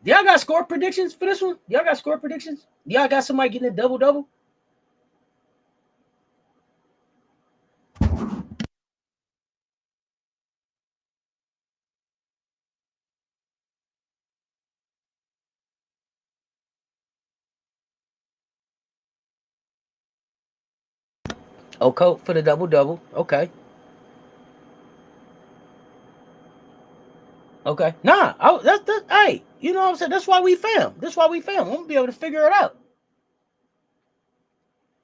Do y'all got score predictions for this one? Y'all got score predictions? Y'all got somebody getting a double-double? Okay, for the double-double. Okay. Okay. Nah, that's hey, you know what I'm saying? That's why we fam. I'm gonna be able to figure it out.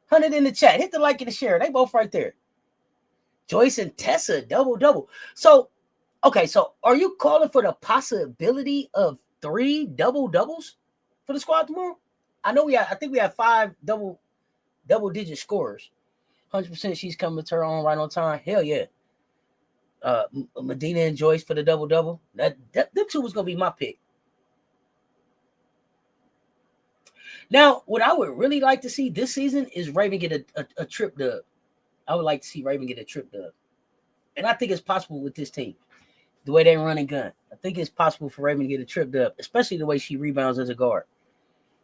100 in the chat. Hit the like and the share. They both right there. Joyce and Tessa, double-double. So, okay, so are you calling for the possibility of 3 double-doubles for the squad tomorrow? I think we have 5 double-digit scorers. 100% she's coming to her own right on time. Hell yeah. Medina and Joyce for the double-double. Them 2 was going to be my pick. Now, what I would really like to see this season is Raven get a trip dub. I would like to see Raven get a trip dub. And I think it's possible with this team. The way they run and gun. I think it's possible for Raven to get a trip dub, especially the way she rebounds as a guard.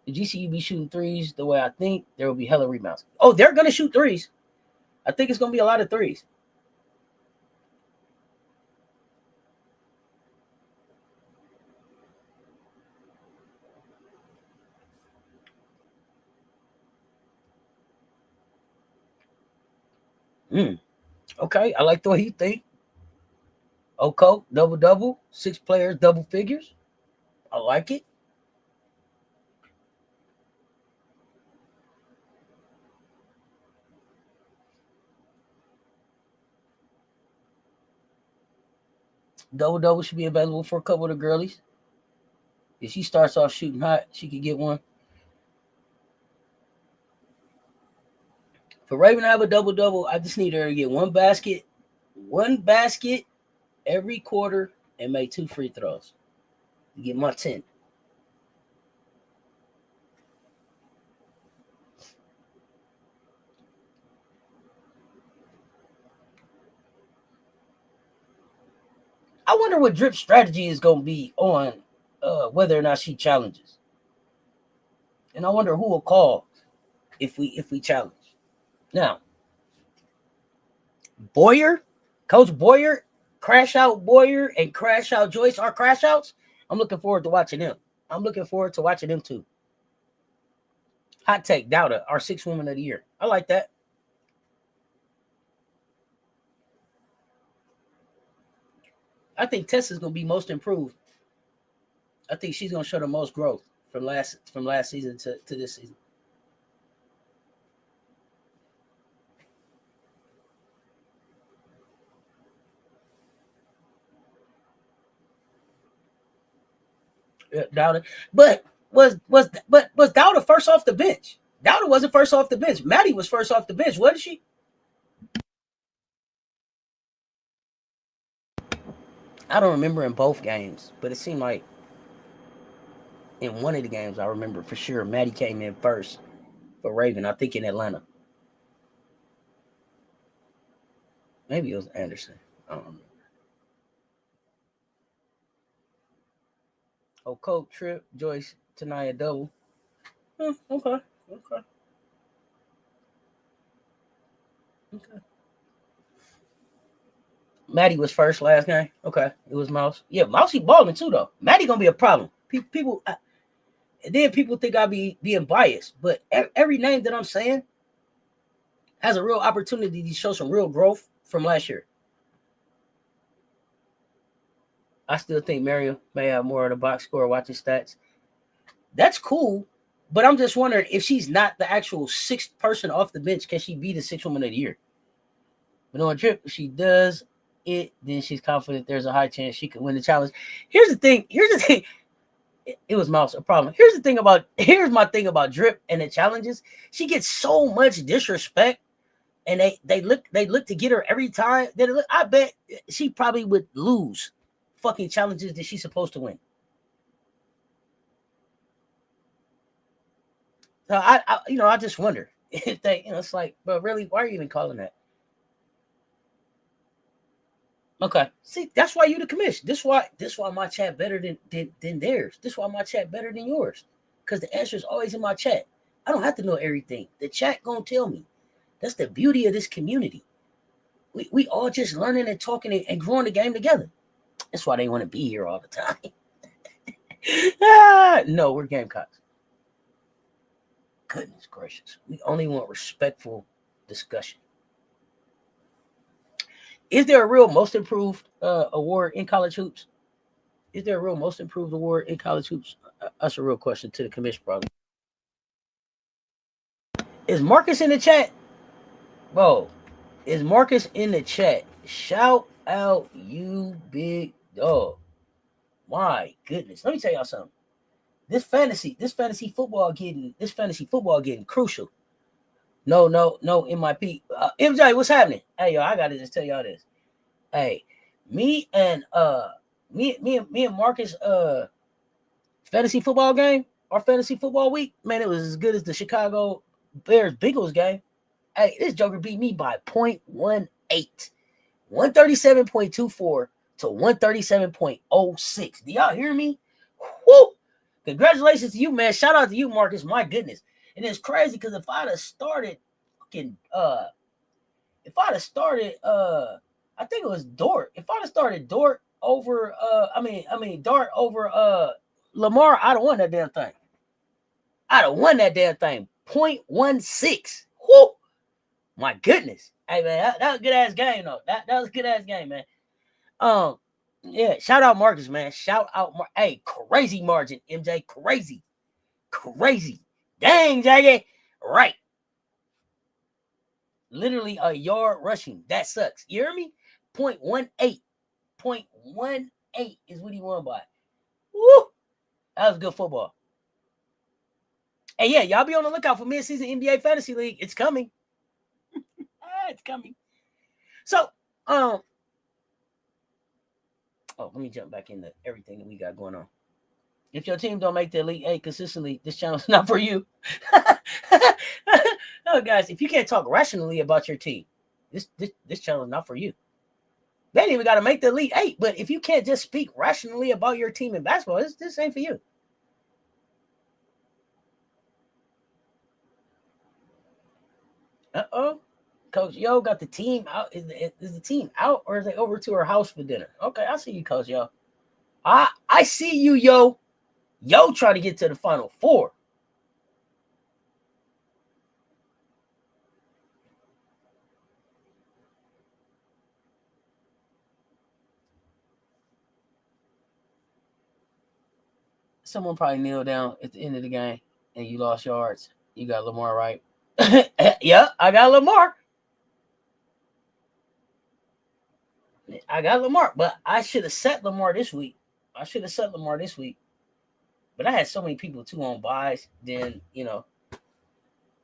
The GCU be shooting threes the way I think, there will be hella rebounds. Oh, they're going to shoot threes. I think it's going to be a lot of threes. Okay, I like the way you think. Okay, double-double, 6 players, double figures. I like it. Double-double should be available for a couple of the girlies. If she starts off shooting hot, she could get one. For Raven to have a double-double, I just need her to get one basket every quarter and make 2 free throws. You get my 10. I wonder what Drip's strategy is going to be on whether or not she challenges. And I wonder who will call if we challenge. Now, Boyer, Coach Boyer, Crash Out Boyer and Crash Out Joyce are crash outs. I'm looking forward to watching them. I'm looking forward to watching them too. Hot take, Dowda, our 6th woman of the year. I like that. I think Cess is going to be most improved. I think she's going to show the most growth from last season to this season. Yeah, Dowda, but was Dowda first off the bench? Dowda wasn't first off the bench. Maddie was first off the bench, wasn't she? I don't remember in both games, but it seemed like in one of the games I remember for sure Maddie came in first for Raven. I think in Atlanta. Maybe it was Anderson. I don't remember. Oh, Coke, Trip, Joyce, Tanaya double. Okay. Maddie was first last game. Okay, it was Mouse. Yeah, Mousey balling too though. Maddie gonna be a problem. People, then people think I be being biased, but every name that I'm saying has a real opportunity to show some real growth from last year. I still think Mario may have more of the box score watching stats. That's cool, but I'm just wondering if she's not the actual 6th person off the bench, can she be the 6th woman of the year? But on Trip, if she does it, then she's confident there's a high chance she could win the challenge. Here's the thing. It was Mouse a problem. Here's my thing about Drip and the challenges. She gets so much disrespect, and they look to get her every time. I bet she probably would lose fucking challenges that she's supposed to win. So I just wonder if they, it's like, but really, why are you even calling that? Okay, see, that's why you the commission. This why my chat better than theirs. This why my chat better than yours, because the answer is always in my chat. I don't have to know everything. The chat gonna tell me. That's the beauty of this community. We all just learning and talking and growing the game together. That's why they want to be here all the time. No, we're Gamecocks. Goodness gracious. We only want respectful discussion. Is there a real most improved award in college hoops? Is there a real most improved award in college hoops? That's a real question to the commission, probably. Is Marcus in the chat? Whoa. Is Marcus in the chat? Shout out, you big dog. My goodness. Let me tell y'all something. This fantasy football getting crucial. No, MIP. MJ, what's happening? Hey, yo, I gotta just tell y'all this. Hey, me and Marcus fantasy football game, our fantasy football week, man, it was as good as the Chicago Bears Bengals game. Hey, this joker beat me by 0.18. 137.24 to 137.06. Do y'all hear me? Woo! Congratulations to you, man. Shout out to you, Marcus. My goodness. And it's crazy because if I'd have started I think it was Dort. If I'd have started Dort over Dart over Lamar, I'd have won that damn thing. 0.16. Woo! My goodness. Hey man, that was a good ass game though. That was a good ass game, man. Yeah, shout out Marcus, man. Shout out hey, crazy margin, MJ. Crazy. Dang, Jaggy. Right. Literally a yard rushing. That sucks. You hear me? 0.18. 0.18 is what he won by. Woo! That was good football. And yeah, y'all be on the lookout for mid-season NBA Fantasy League. It's coming. It's coming. So, let me jump back into everything that we got going on. If your team don't make the Elite Eight consistently, this channel's not for you. No, guys, if you can't talk rationally about your team, this channel is not for you. They ain't even got to make the Elite Eight, but if you can't just speak rationally about your team in basketball, this ain't for you. Uh-oh. Coach Yo got the team out. Is the team out or is they over to her house for dinner? Okay, I see you, Coach Yo. I see you, Yo. Yo trying to get to the Final Four. Someone probably kneeled down at the end of the game and you lost yards. You got Lamar right. Yeah, I got Lamar. But I should have set Lamar this week. But I had so many people too on buys. Then,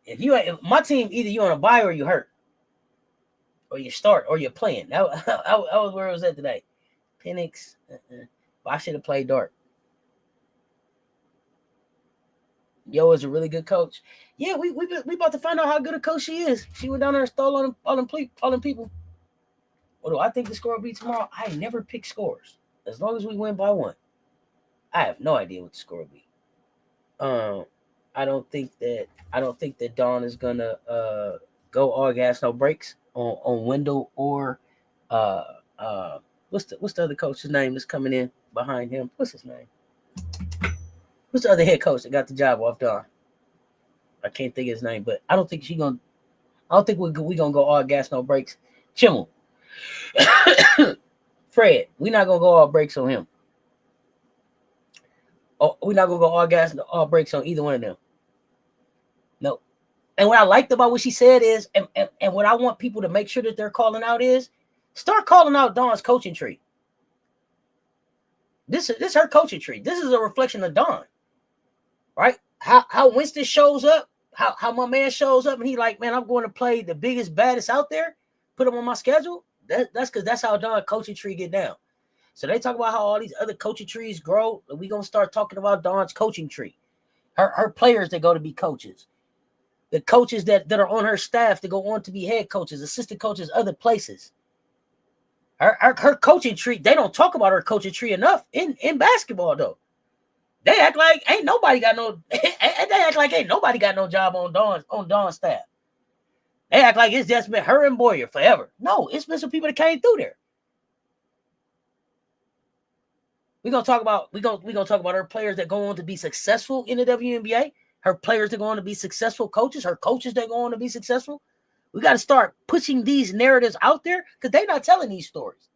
if my team, either you on a buy or you hurt. Or you start or you're playing. That was where it was at today. Penix. I should have played Dart. Yo is a really good coach. Yeah, we about to find out how good a coach she is. She went down there and stole all them people. What do I think the score will be tomorrow? I never pick scores. As long as we win by one. I have no idea what the score will be. I don't think that Dawn is gonna go all gas, no brakes on Wendell or what's the other coach's name that's coming in behind him? What's his name? Who's the other head coach that got the job off Dawn? I can't think of his name, but I don't think we're gonna go all gas, no brakes. Chimmel. Fred, we're not gonna go all brakes on him. Oh, we're not gonna go all gas, all brakes on either one of them. No. And what I liked about what she said is, and what I want people to make sure that they're calling out is, start calling out Dawn's coaching tree. This is her coaching tree. This is a reflection of Dawn. Right? How Winston shows up, how my man shows up, and he like, man, I'm going to play the biggest, baddest out there, put him on my schedule. That's because that's how Dawn coaching tree get down. So they talk about how all these other coaching trees grow. We're going to start talking about Dawn's coaching tree. Her players that go to be coaches. The coaches that are on her staff to go on to be head coaches, assistant coaches, other places. Her coaching tree, they don't talk about her coaching tree enough in basketball, though. They act like ain't nobody got no job on Dawn's staff. They act like it's just been her and Boyer forever. No, it's been some people that came through there. We're gonna talk about her players that go on to be successful in the WNBA, her players that go on to be successful coaches, her coaches that go on to be successful. We got to start pushing these narratives out there because they're not telling these stories.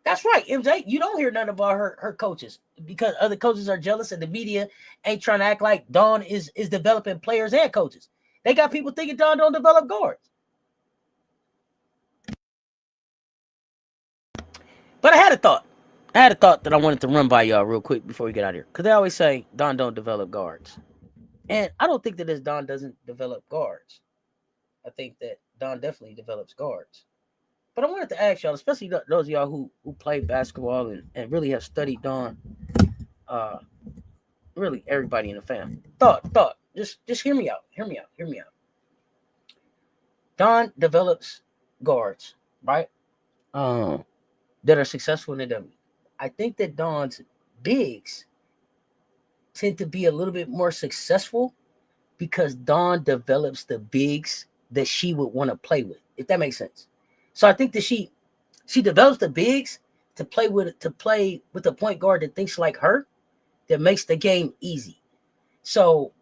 That's right, MJ. You don't hear nothing about her coaches because other coaches are jealous and the media ain't trying to act like Dawn is developing players and coaches. They got people thinking Dawn don't develop guards. But I had a thought that I wanted to run by y'all real quick before we get out of here. Because they always say Dawn don't develop guards. And I don't think that this Dawn doesn't develop guards. I think that Dawn definitely develops guards. But I wanted to ask y'all, especially those of y'all who play basketball and really have studied Dawn, really everybody in the family. Thought. Just hear me out. Hear me out. Don develops guards, right? That are successful in the W. I think that Don's bigs tend to be a little bit more successful because Dawn develops the bigs that she would want to play with, if that makes sense. So I think that she develops the bigs to play with a point guard that thinks like her, that makes the game easy. So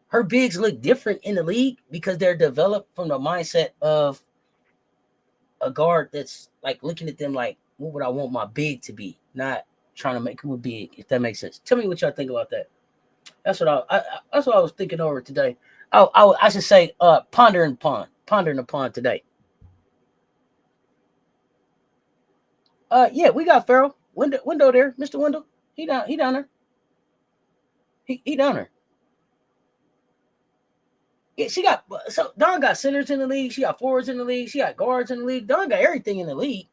her bigs look different in the league because they're developed from the mindset of a guard that's like looking at them like, what would I want my big to be? Not trying to make him a big, if that makes sense. Tell me what y'all think about that. That's what that's what I was thinking over today. I should say pondering upon today. Yeah, we got Farrell. Window there, Mr. Window. He down there. He down there. Yeah, she got so Don got centers in the league, she got forwards in the league, she got guards in the league. Don got everything in the league.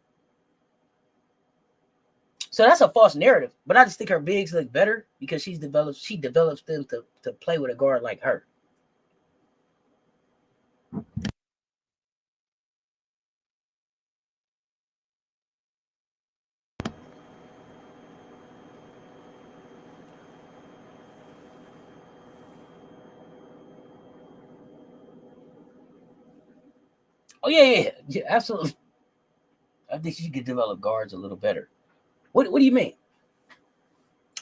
So that's a false narrative. But I just think her bigs look better because she develops them to play with a guard like her. Oh yeah, absolutely. I think she could develop guards a little better. What do you mean?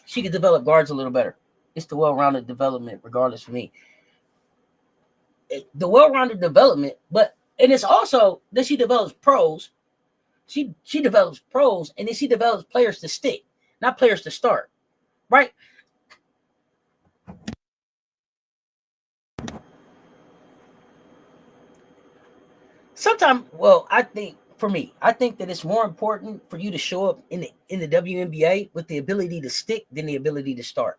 She could develop guards a little better. It's the well-rounded development, regardless for me. The well-rounded development, and it's also that she develops pros. She develops pros, and then she develops players to stick, not players to start. Right? Sometimes, well, I think for me, I think that it's more important for you to show up in the WNBA with the ability to stick than the ability to start.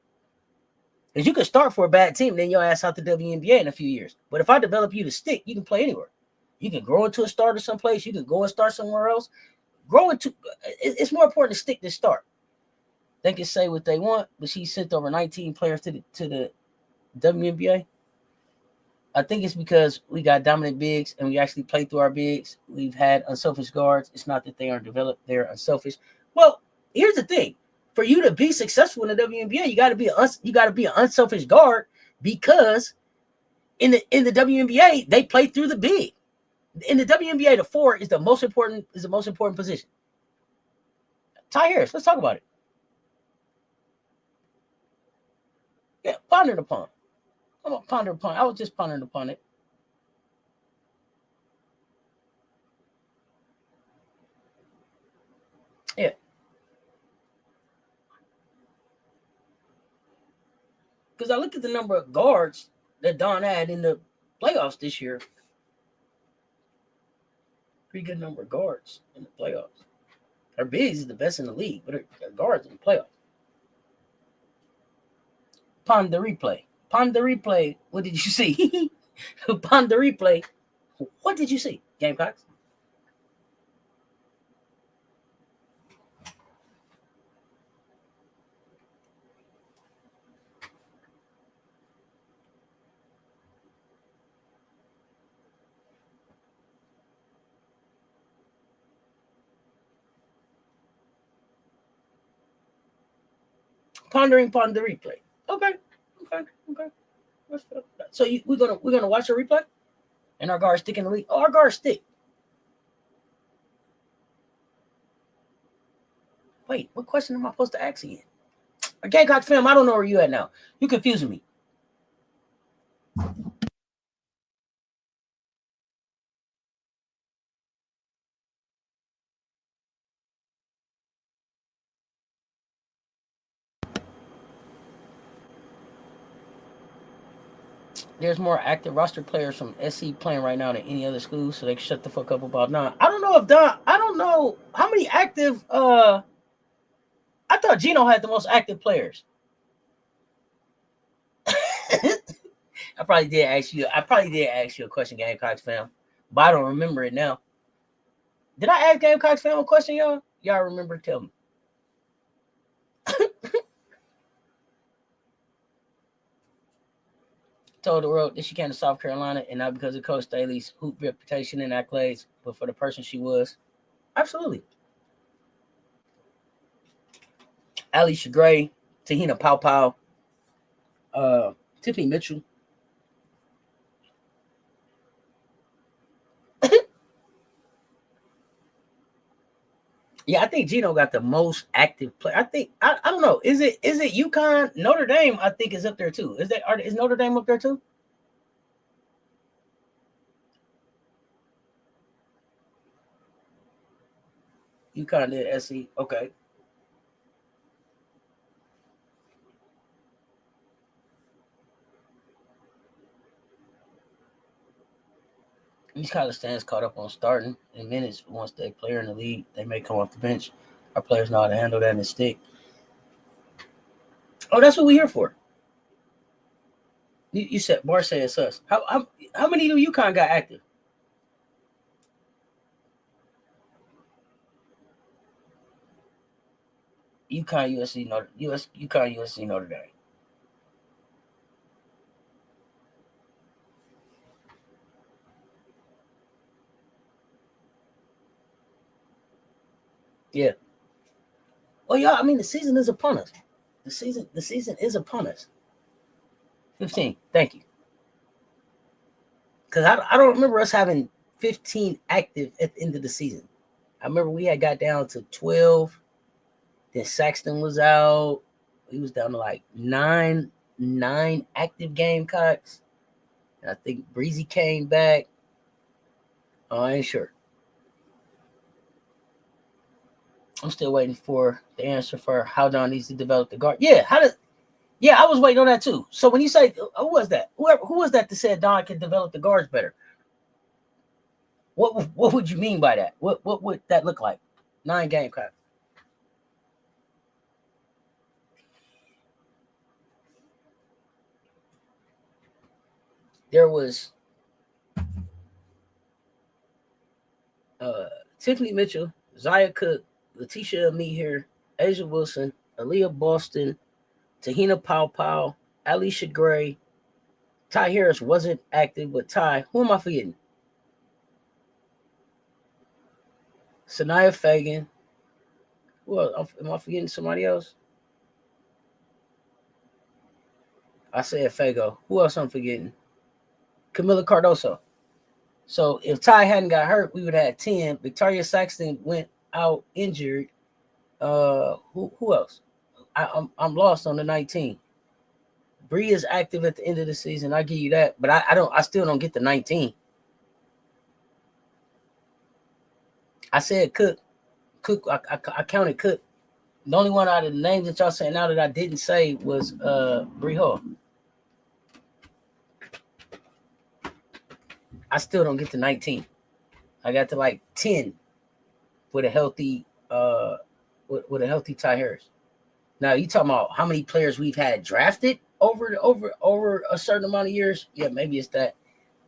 Because you can start for a bad team, then your ass out the WNBA in a few years. But if I develop you to stick, you can play anywhere. You can grow into a starter someplace. You can go and start somewhere else. It's more important to stick than start. They can say what they want, but she sent over 19 players to the WNBA. I think it's because we got dominant bigs and we actually play through our bigs. We've had unselfish guards. It's not that they aren't developed; they're unselfish. Well, here's the thing: for you to be successful in the WNBA, you got to be an unselfish guard because in the WNBA they play through the big. In the WNBA, the four is the most important position. Ty Harris, let's talk about it. Yeah, pondering upon. I'm gonna ponder upon. I was just pondering upon it. Yeah, because I look at the number of guards that Don had in the playoffs this year. Pretty good number of guards in the playoffs. Her bigs is the best in the league, but her guards in the playoffs. Pond the replay. Pond the replay. What did you see? Pond the replay. What did you see, Gamecocks? Pond the replay. Okay. So we're gonna watch the replay, and our guards stick in the league. Oh, our guards stick. Wait, what question am I supposed to ask again? Gamecock fam, I don't know where you at now. You confusing me. There's more active roster players from SC playing right now than any other school, so they can shut the fuck up about Don. I don't know if Don. I don't know how many active. I thought Gino had the most active players. I probably did ask you. A question, Gamecocks fam, but I don't remember it now. Did I ask Gamecocks fam a question, y'all? Y'all remember? Tell me. told the world that she came to South Carolina, and not because of Coach Staley's hoop reputation and accolades, but for the person she was. Absolutely. Alicia Gray, Tahina Pow, Tiffany Mitchell. Yeah, I think Gino got the most active player. I think I don't know. Is it UConn? Notre Dame, I think, is up there too. Is Notre Dame up there too? UConn did SC. Okay. These college stands caught up on starting in minutes. Once they player in the league, they may come off the bench. Our players know how to handle that and stick. Oh, that's what we're here for. You said Bar said it's us. How many do UConn got active? UConn, USC, UConn, USC, Notre Dame. Yeah. Well, yeah. I mean, the season is upon us. The season is upon us. 15. Thank you. Because I don't remember us having 15 active at the end of the season. I remember we had got down to 12. Then Saxton was out. He was down to like nine active Gamecocks. And I think Breezy came back. Oh, I ain't sure. I'm still waiting for the answer for how Don needs to develop the guard. Yeah, I was waiting on that too. So when you say who was that? Who was that said Don can develop the guards better? What would you mean by that? What would that look like? 9 Gamecocks. There was Tiffany Mitchell, Zaya Cook, Letitia Meeher, Asia Wilson, Aaliyah Boston, Tahina Pow, Alicia Gray. Ty Harris wasn't active, but Ty, who am I forgetting? Sanaya Fagan. Well, am I forgetting somebody else? I said Fago. Who else I'm forgetting? Camila Cardoso. So if Ty hadn't got hurt, we would have had 10. Victoria Saxton went out injured. Who else? I'm lost on the 19. Bree is active at the end of the season. I give you that, but I still don't get the 19. I said Cook. I counted Cook. The only one out of the names that y'all saying now that I didn't say was Bree Hall. I still don't get to 19. I got to like 10 with a healthy with a healthy Ty Harris. Now you talking about how many players we've had drafted over a certain amount of years? Yeah, maybe it's that.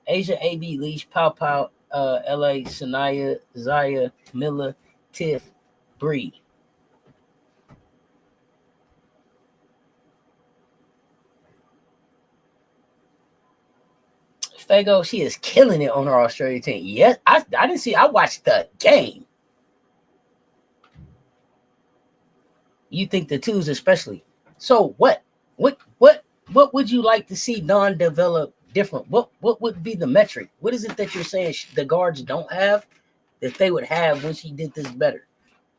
Asia, AB, Leash, Pow, LA, Sanaya, Zaya, Miller, Tiff, Bree. Fago, she is killing it on her Australia team. Yes, I didn't see. I watched the game. You think the twos especially. So what would you like to see Don develop different? What would be the metric? What is it that you're saying the guards don't have that they would have when she did this better?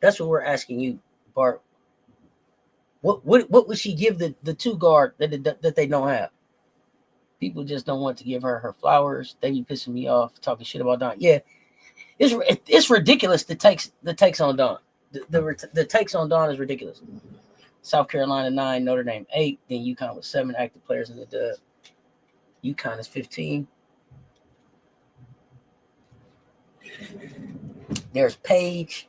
That's what we're asking you, Bart. What would she give the two guard that they don't have? People just don't want to give her flowers. They be pissing me off talking shit about Don. Yeah, it's ridiculous. The takes on Don. The takes on Don is ridiculous. South Carolina 9, Notre Dame 8. Then UConn with 7 active players in the dub. UConn is 15. There's Paige.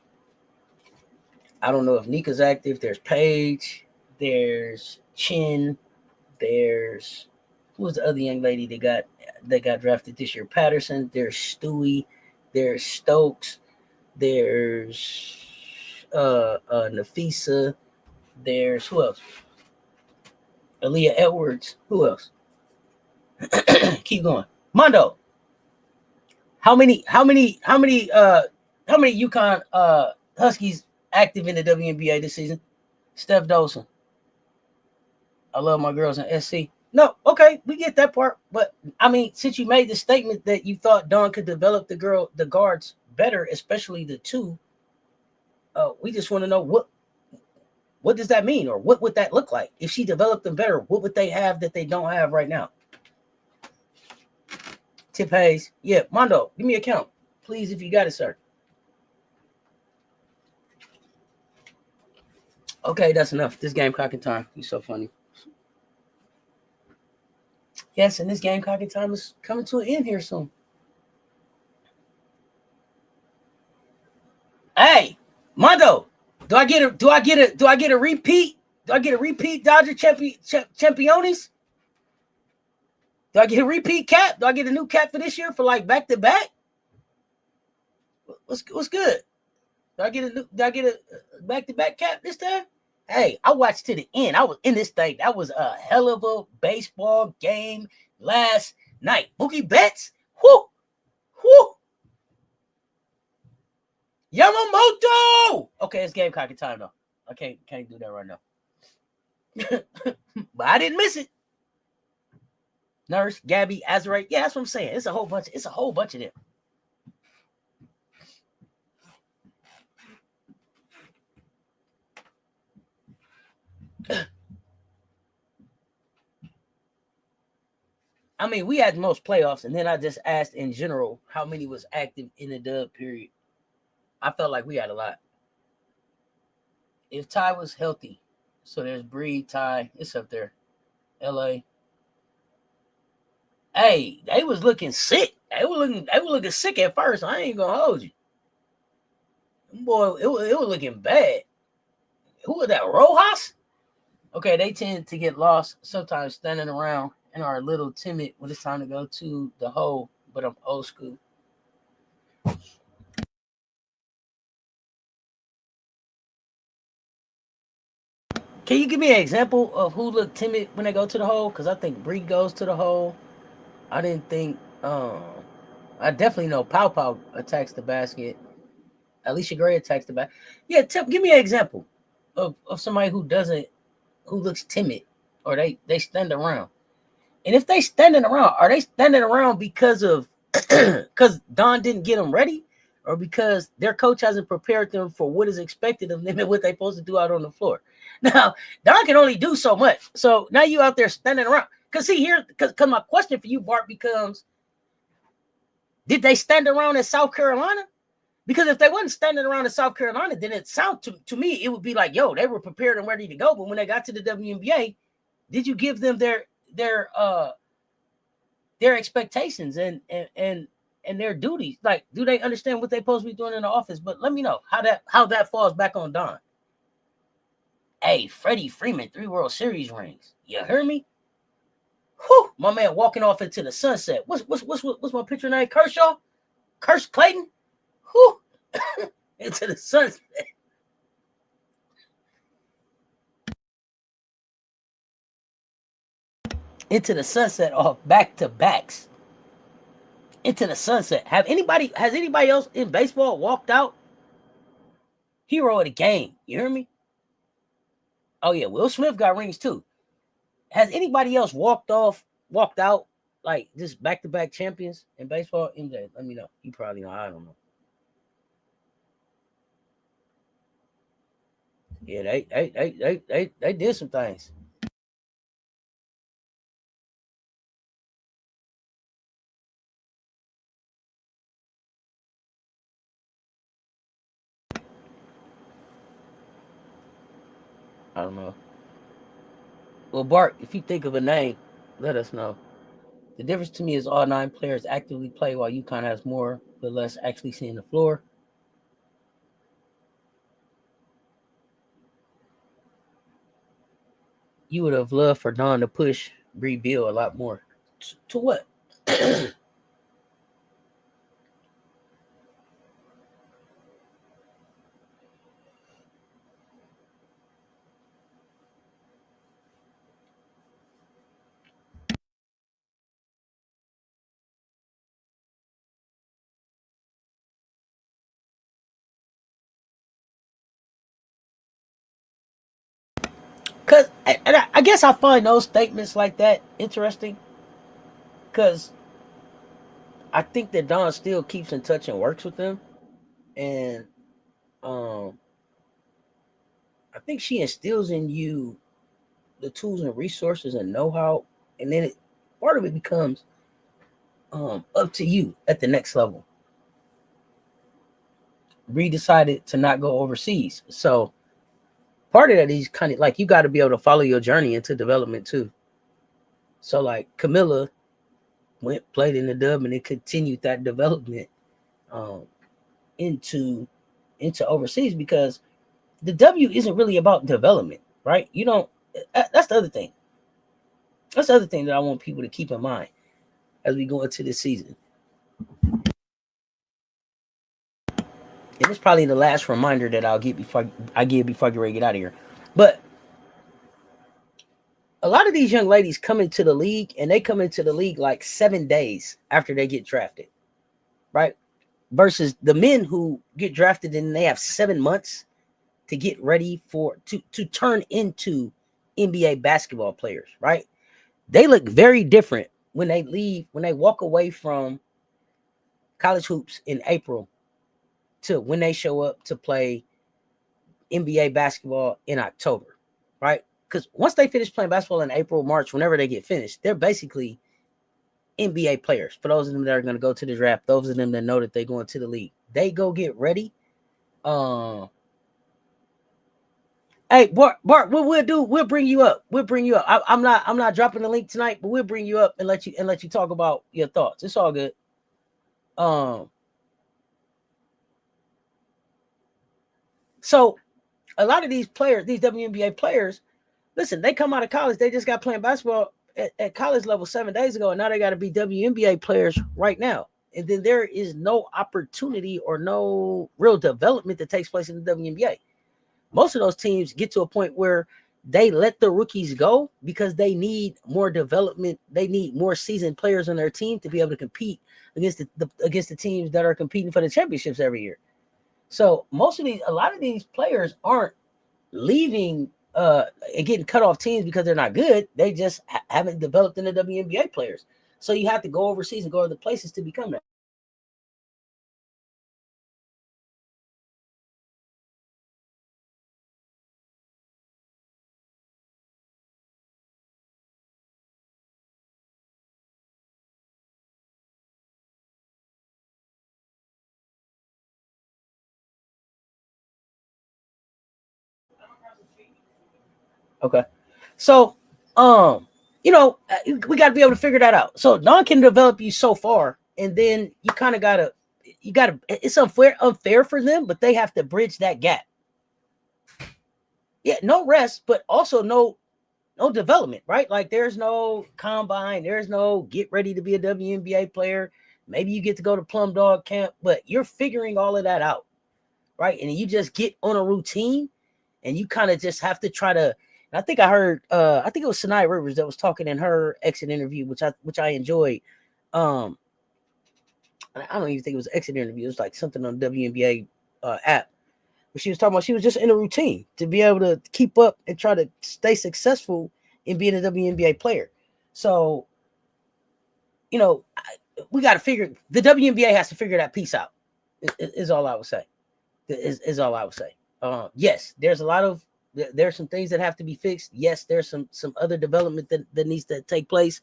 I don't know if Nika's active. There's Paige. There's Chin. There's who was the other young lady that got drafted this year? Patterson. There's Stewie. There's Stokes. There's Nafisa. There's who else? Aaliyah Edwards. Who else? Keep going. Mondo, how many UConn Huskies active in the WNBA this season? Steph Dolson. I love my girls in SC. No, okay, we get that part. But I mean, since you made the statement that you thought Dawn could develop the guards better, especially the two, we just want to know what does that mean, or what would that look like if she developed them better? What would they have that they don't have right now? Tip Hayes, yeah, Mondo, give me a count, please, if you got it, sir. Okay, that's enough. This Gamecockin time. You're so funny. Yes, and this Gamecockin time is coming to an end here soon. Hey, Mondo, do I get a repeat? Do I get a repeat Dodger Championes? Do I get a repeat cap? Do I get a new cap for this year for like back to back? What's good? Do I get a back to back cap this time? Hey, I watched to the end. I was in this thing. That was a hell of a baseball game last night. Mookie Betts, whoo, whoo, Yamamoto. Okay, it's Gamecockin time though. I can't do that right now. But I didn't miss it. Nurse, Gabby, Azurite. Yeah, that's what I'm saying. It's a whole bunch. It's a whole bunch of them. I mean, we had the most playoffs, and then I just asked in general how many was active in the dub period. I felt like we had a lot. If Ty was healthy, so there's Bree, Ty, it's up there. LA. Hey, they was looking sick. They were looking sick at first. I ain't gonna hold you. Boy, it was looking bad. Who was that? Rojas? Okay, they tend to get lost sometimes standing around and are a little timid when it's time to go to the hole, but I'm old school. Can you give me an example of who looked timid when they go to the hole? Because I think Bree goes to the hole. I didn't think. I definitely know Pow Pow attacks the basket. Alicia Gray attacks the basket. Yeah, give me an example of somebody who looks timid, or they stand around. And if they standing around, are they standing around because Don didn't get them ready, or because their coach hasn't prepared them for what is expected of them and what they're supposed to do out on the floor? Now, Don can only do so much. So now you out there standing around. Because see here, because my question for you, Bart, becomes, did they stand around in South Carolina? Because if they wasn't standing around in South Carolina, then it sound to me, it would be like, yo, they were prepared and ready to go. But when they got to the WNBA, did you give them their expectations and their duties? Like, do they understand what they're supposed to be doing in the office? But let me know how that falls back on Don. Hey, Freddie Freeman, 3 World Series rings. You heard me? Whew, my man walking off into the sunset. What's my picture name? Kershaw? Kirsch Clayton? Whew. Into the sunset. Into the sunset off back to backs. Into the sunset. Has anybody else in baseball walked out? Hero of the game. You hear me? Oh yeah, Will Smith got rings too. Has anybody else walked out like just back to back champions in baseball? MJ, let me know. You probably know. I don't know. Yeah, they did some things. I don't know. Well, Bart, if you think of a name, let us know. The difference to me is all 9 players actively play while UConn has more but less actually seeing the floor. You would have loved for Don to push Bree Bill a lot more. To what? Cause I guess I find those statements like that interesting. Cause I think that Dawn still keeps in touch and works with them, and um, I think she instills in you the tools and resources and know-how, and then part of it becomes up to you at the next level. Bree decided to not go overseas, so part of that is kind of like you got to be able to follow your journey into development too. So like Camilla went played in the dub and it continued that development um, into overseas because the W isn't really about development, right? You don't. That's the other thing. That's the other thing that I want people to keep in mind as we go into this season. And it's probably the last reminder that I'll get before I get ready to get out of here. But a lot of these young ladies come into the league and they come into the league like 7 days after they get drafted, right? Versus the men who get drafted and they have 7 months to get ready to turn into NBA basketball players, right? They look very different when they leave, when they walk away from college hoops in April to when they show up to play NBA basketball in October, right? Because once they finish playing basketball in April, March, whenever they get finished, they're basically NBA players. For those of them that are going to go to the draft, those of them that know that they're going to the league, they go get ready. Hey, Bart, what we'll do, we'll bring you up. I'm not dropping the link tonight, but we'll bring you up and let you talk about your thoughts. It's all good. So a lot of these players, these WNBA players, listen, they come out of college, they just got playing basketball at college level 7 days ago, and now they got to be WNBA players right now. And then there is no opportunity or no real development that takes place in the WNBA. Most of those teams get to a point where they let the rookies go because they need more development. They need more seasoned players on their team to be able to compete against the teams that are competing for the championships every year. So a lot of these players aren't leaving and getting cut off teams because they're not good. They just haven't developed into WNBA players. So you have to go overseas and go other places to become that. Okay. So, we got to be able to figure that out. So, Dawn can develop you so far, and then you kind of gotta. It's unfair for them, but they have to bridge that gap. Yeah, no rest, but also no development, right? Like there's no combine, there's no get ready to be a WNBA player. Maybe you get to go to Plum Dog camp, but you're figuring all of that out, right? And you just get on a routine, and you kind of just have to try to. I think I heard, I think it was Sanaya Rivers that was talking in her exit interview, which I enjoyed. I don't even think it was an exit interview. It was like something on the WNBA app. But she was talking about she was just in a routine to be able to keep up and try to stay successful in being a WNBA player. So, we got to figure, the WNBA has to figure that piece out. Is all I would say. Is all I would say. Yes, there's some things that have to be fixed. Yes, there's some other development that needs to take place.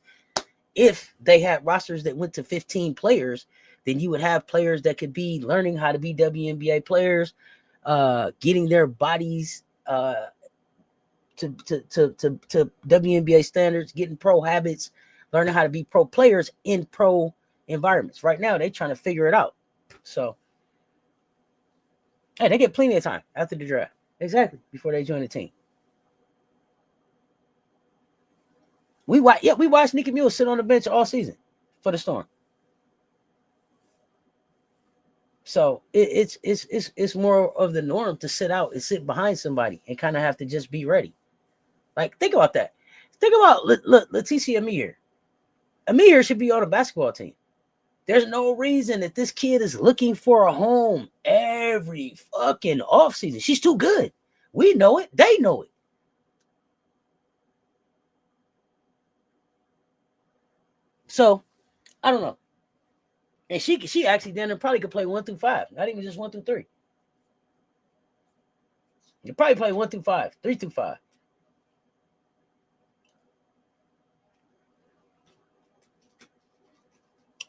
If they had rosters that went to 15 players, then you would have players that could be learning how to be WNBA players, getting their bodies to WNBA standards, getting pro habits, learning how to be pro players in pro environments. Right now, they're trying to figure it out. So, hey, they get plenty of time after the draft. Exactly, before they join the team. We watched Nikki Mule sit on the bench all season for the Storm. So it's more of the norm to sit out and sit behind somebody and kind of have to just be ready. Like, think about that. Think about Leticia Amir. Amir should be on a basketball team. There's no reason that this kid is looking for a home every fucking offseason. She's too good. We know it. They know it. So I don't know. And she actually then probably could play 1 through 5, not even just 1 through 3. You probably play 1 through 5, 3 through 5.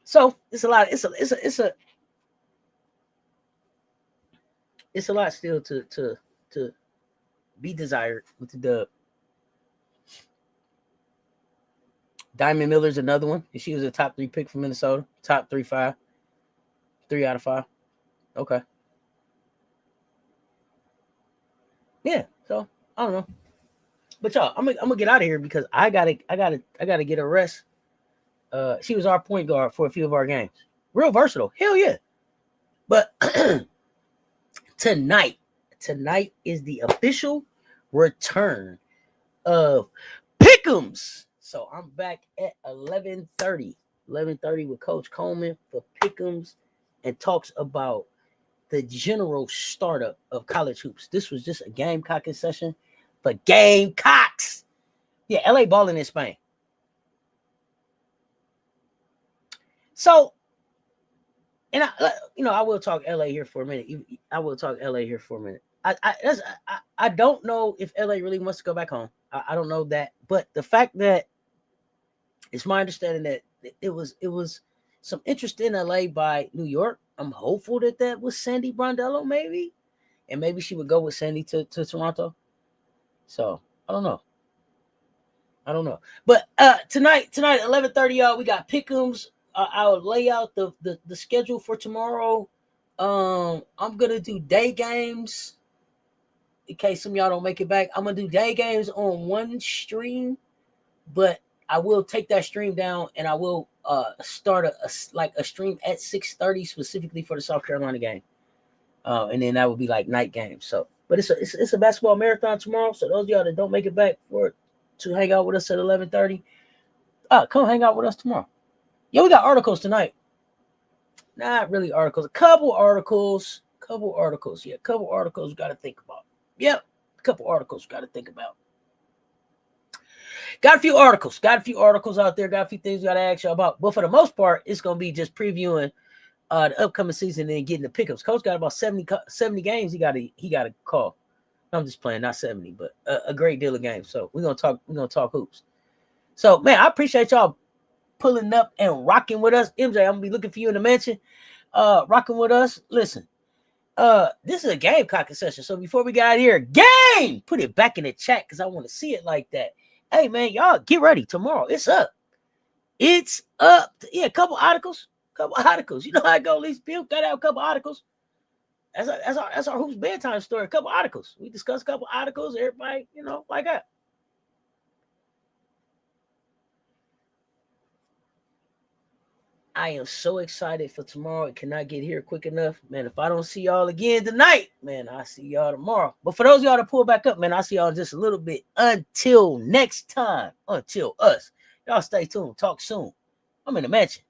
So it's a lot. It's a lot still to be desired with the dub. Diamond Miller's another one. She was a top 3 pick from Minnesota. Top 3 out of 5. Okay. Yeah. So I don't know. But y'all, I'm gonna get out of here because I gotta get a rest. She was our point guard for a few of our games. Real versatile. Hell yeah. But tonight is the official return of Pick'ems. So I'm back at 11:30 with Coach Coleman for Pick'ems and talks about the general startup of college hoops. This was just a Gamecockin session for Gamecocks. Yeah, LA balling in Spain. So, and I will talk LA here for a minute. I don't know if LA really wants to go back home. I don't know that, but the fact that it's my understanding that it was some interest in LA by New York. I'm hopeful that was Sandy Brondello, maybe, and maybe she would go with Sandy to Toronto. So I don't know. But tonight 11:30, y'all, we got Pick'ems. I'll lay out the schedule for tomorrow. I'm gonna do day games in case some of y'all don't make it back. I'm gonna do day games on one stream, but I will take that stream down and I will start a stream at 6:30 specifically for the South Carolina game, and then that will be like night games. So, but it's a basketball marathon tomorrow. So those of y'all that don't make it back to hang out with us at 11:30, come hang out with us tomorrow. Yeah, we got articles tonight. Not really articles. A couple articles. Yeah, a couple articles we got to think about. Yep, a couple articles we got to think about. Got a few articles out there. Got a few things we got to ask you about. But for the most part, it's going to be just previewing the upcoming season and getting the pickups. Coach got about 70 games he got to call. I'm just playing, not 70, but a great deal of games. So we're going to talk hoops. So, man, I appreciate y'all pulling up and rocking with us. MJ, I'm going to be looking for you in the mansion. Rocking with us. Listen, this is a Gamecockin session. So before we get out of here, game! Put it back in the chat because I want to see it like that. Hey, man, y'all get ready. Tomorrow, it's up. Yeah, a couple articles. You know how I go, Lisa Pugh. Got to have a couple articles. That's our hoops bedtime story. A couple articles. We discuss a couple articles. Everybody, like that. I am so excited for tomorrow. It cannot get here quick enough. Man, if I don't see y'all again tonight, man, I'll see y'all tomorrow. But for those of y'all that pull back up, man, I'll see y'all in just a little bit. Until next time. Until us. Y'all stay tuned. Talk soon. I'm in the mansion.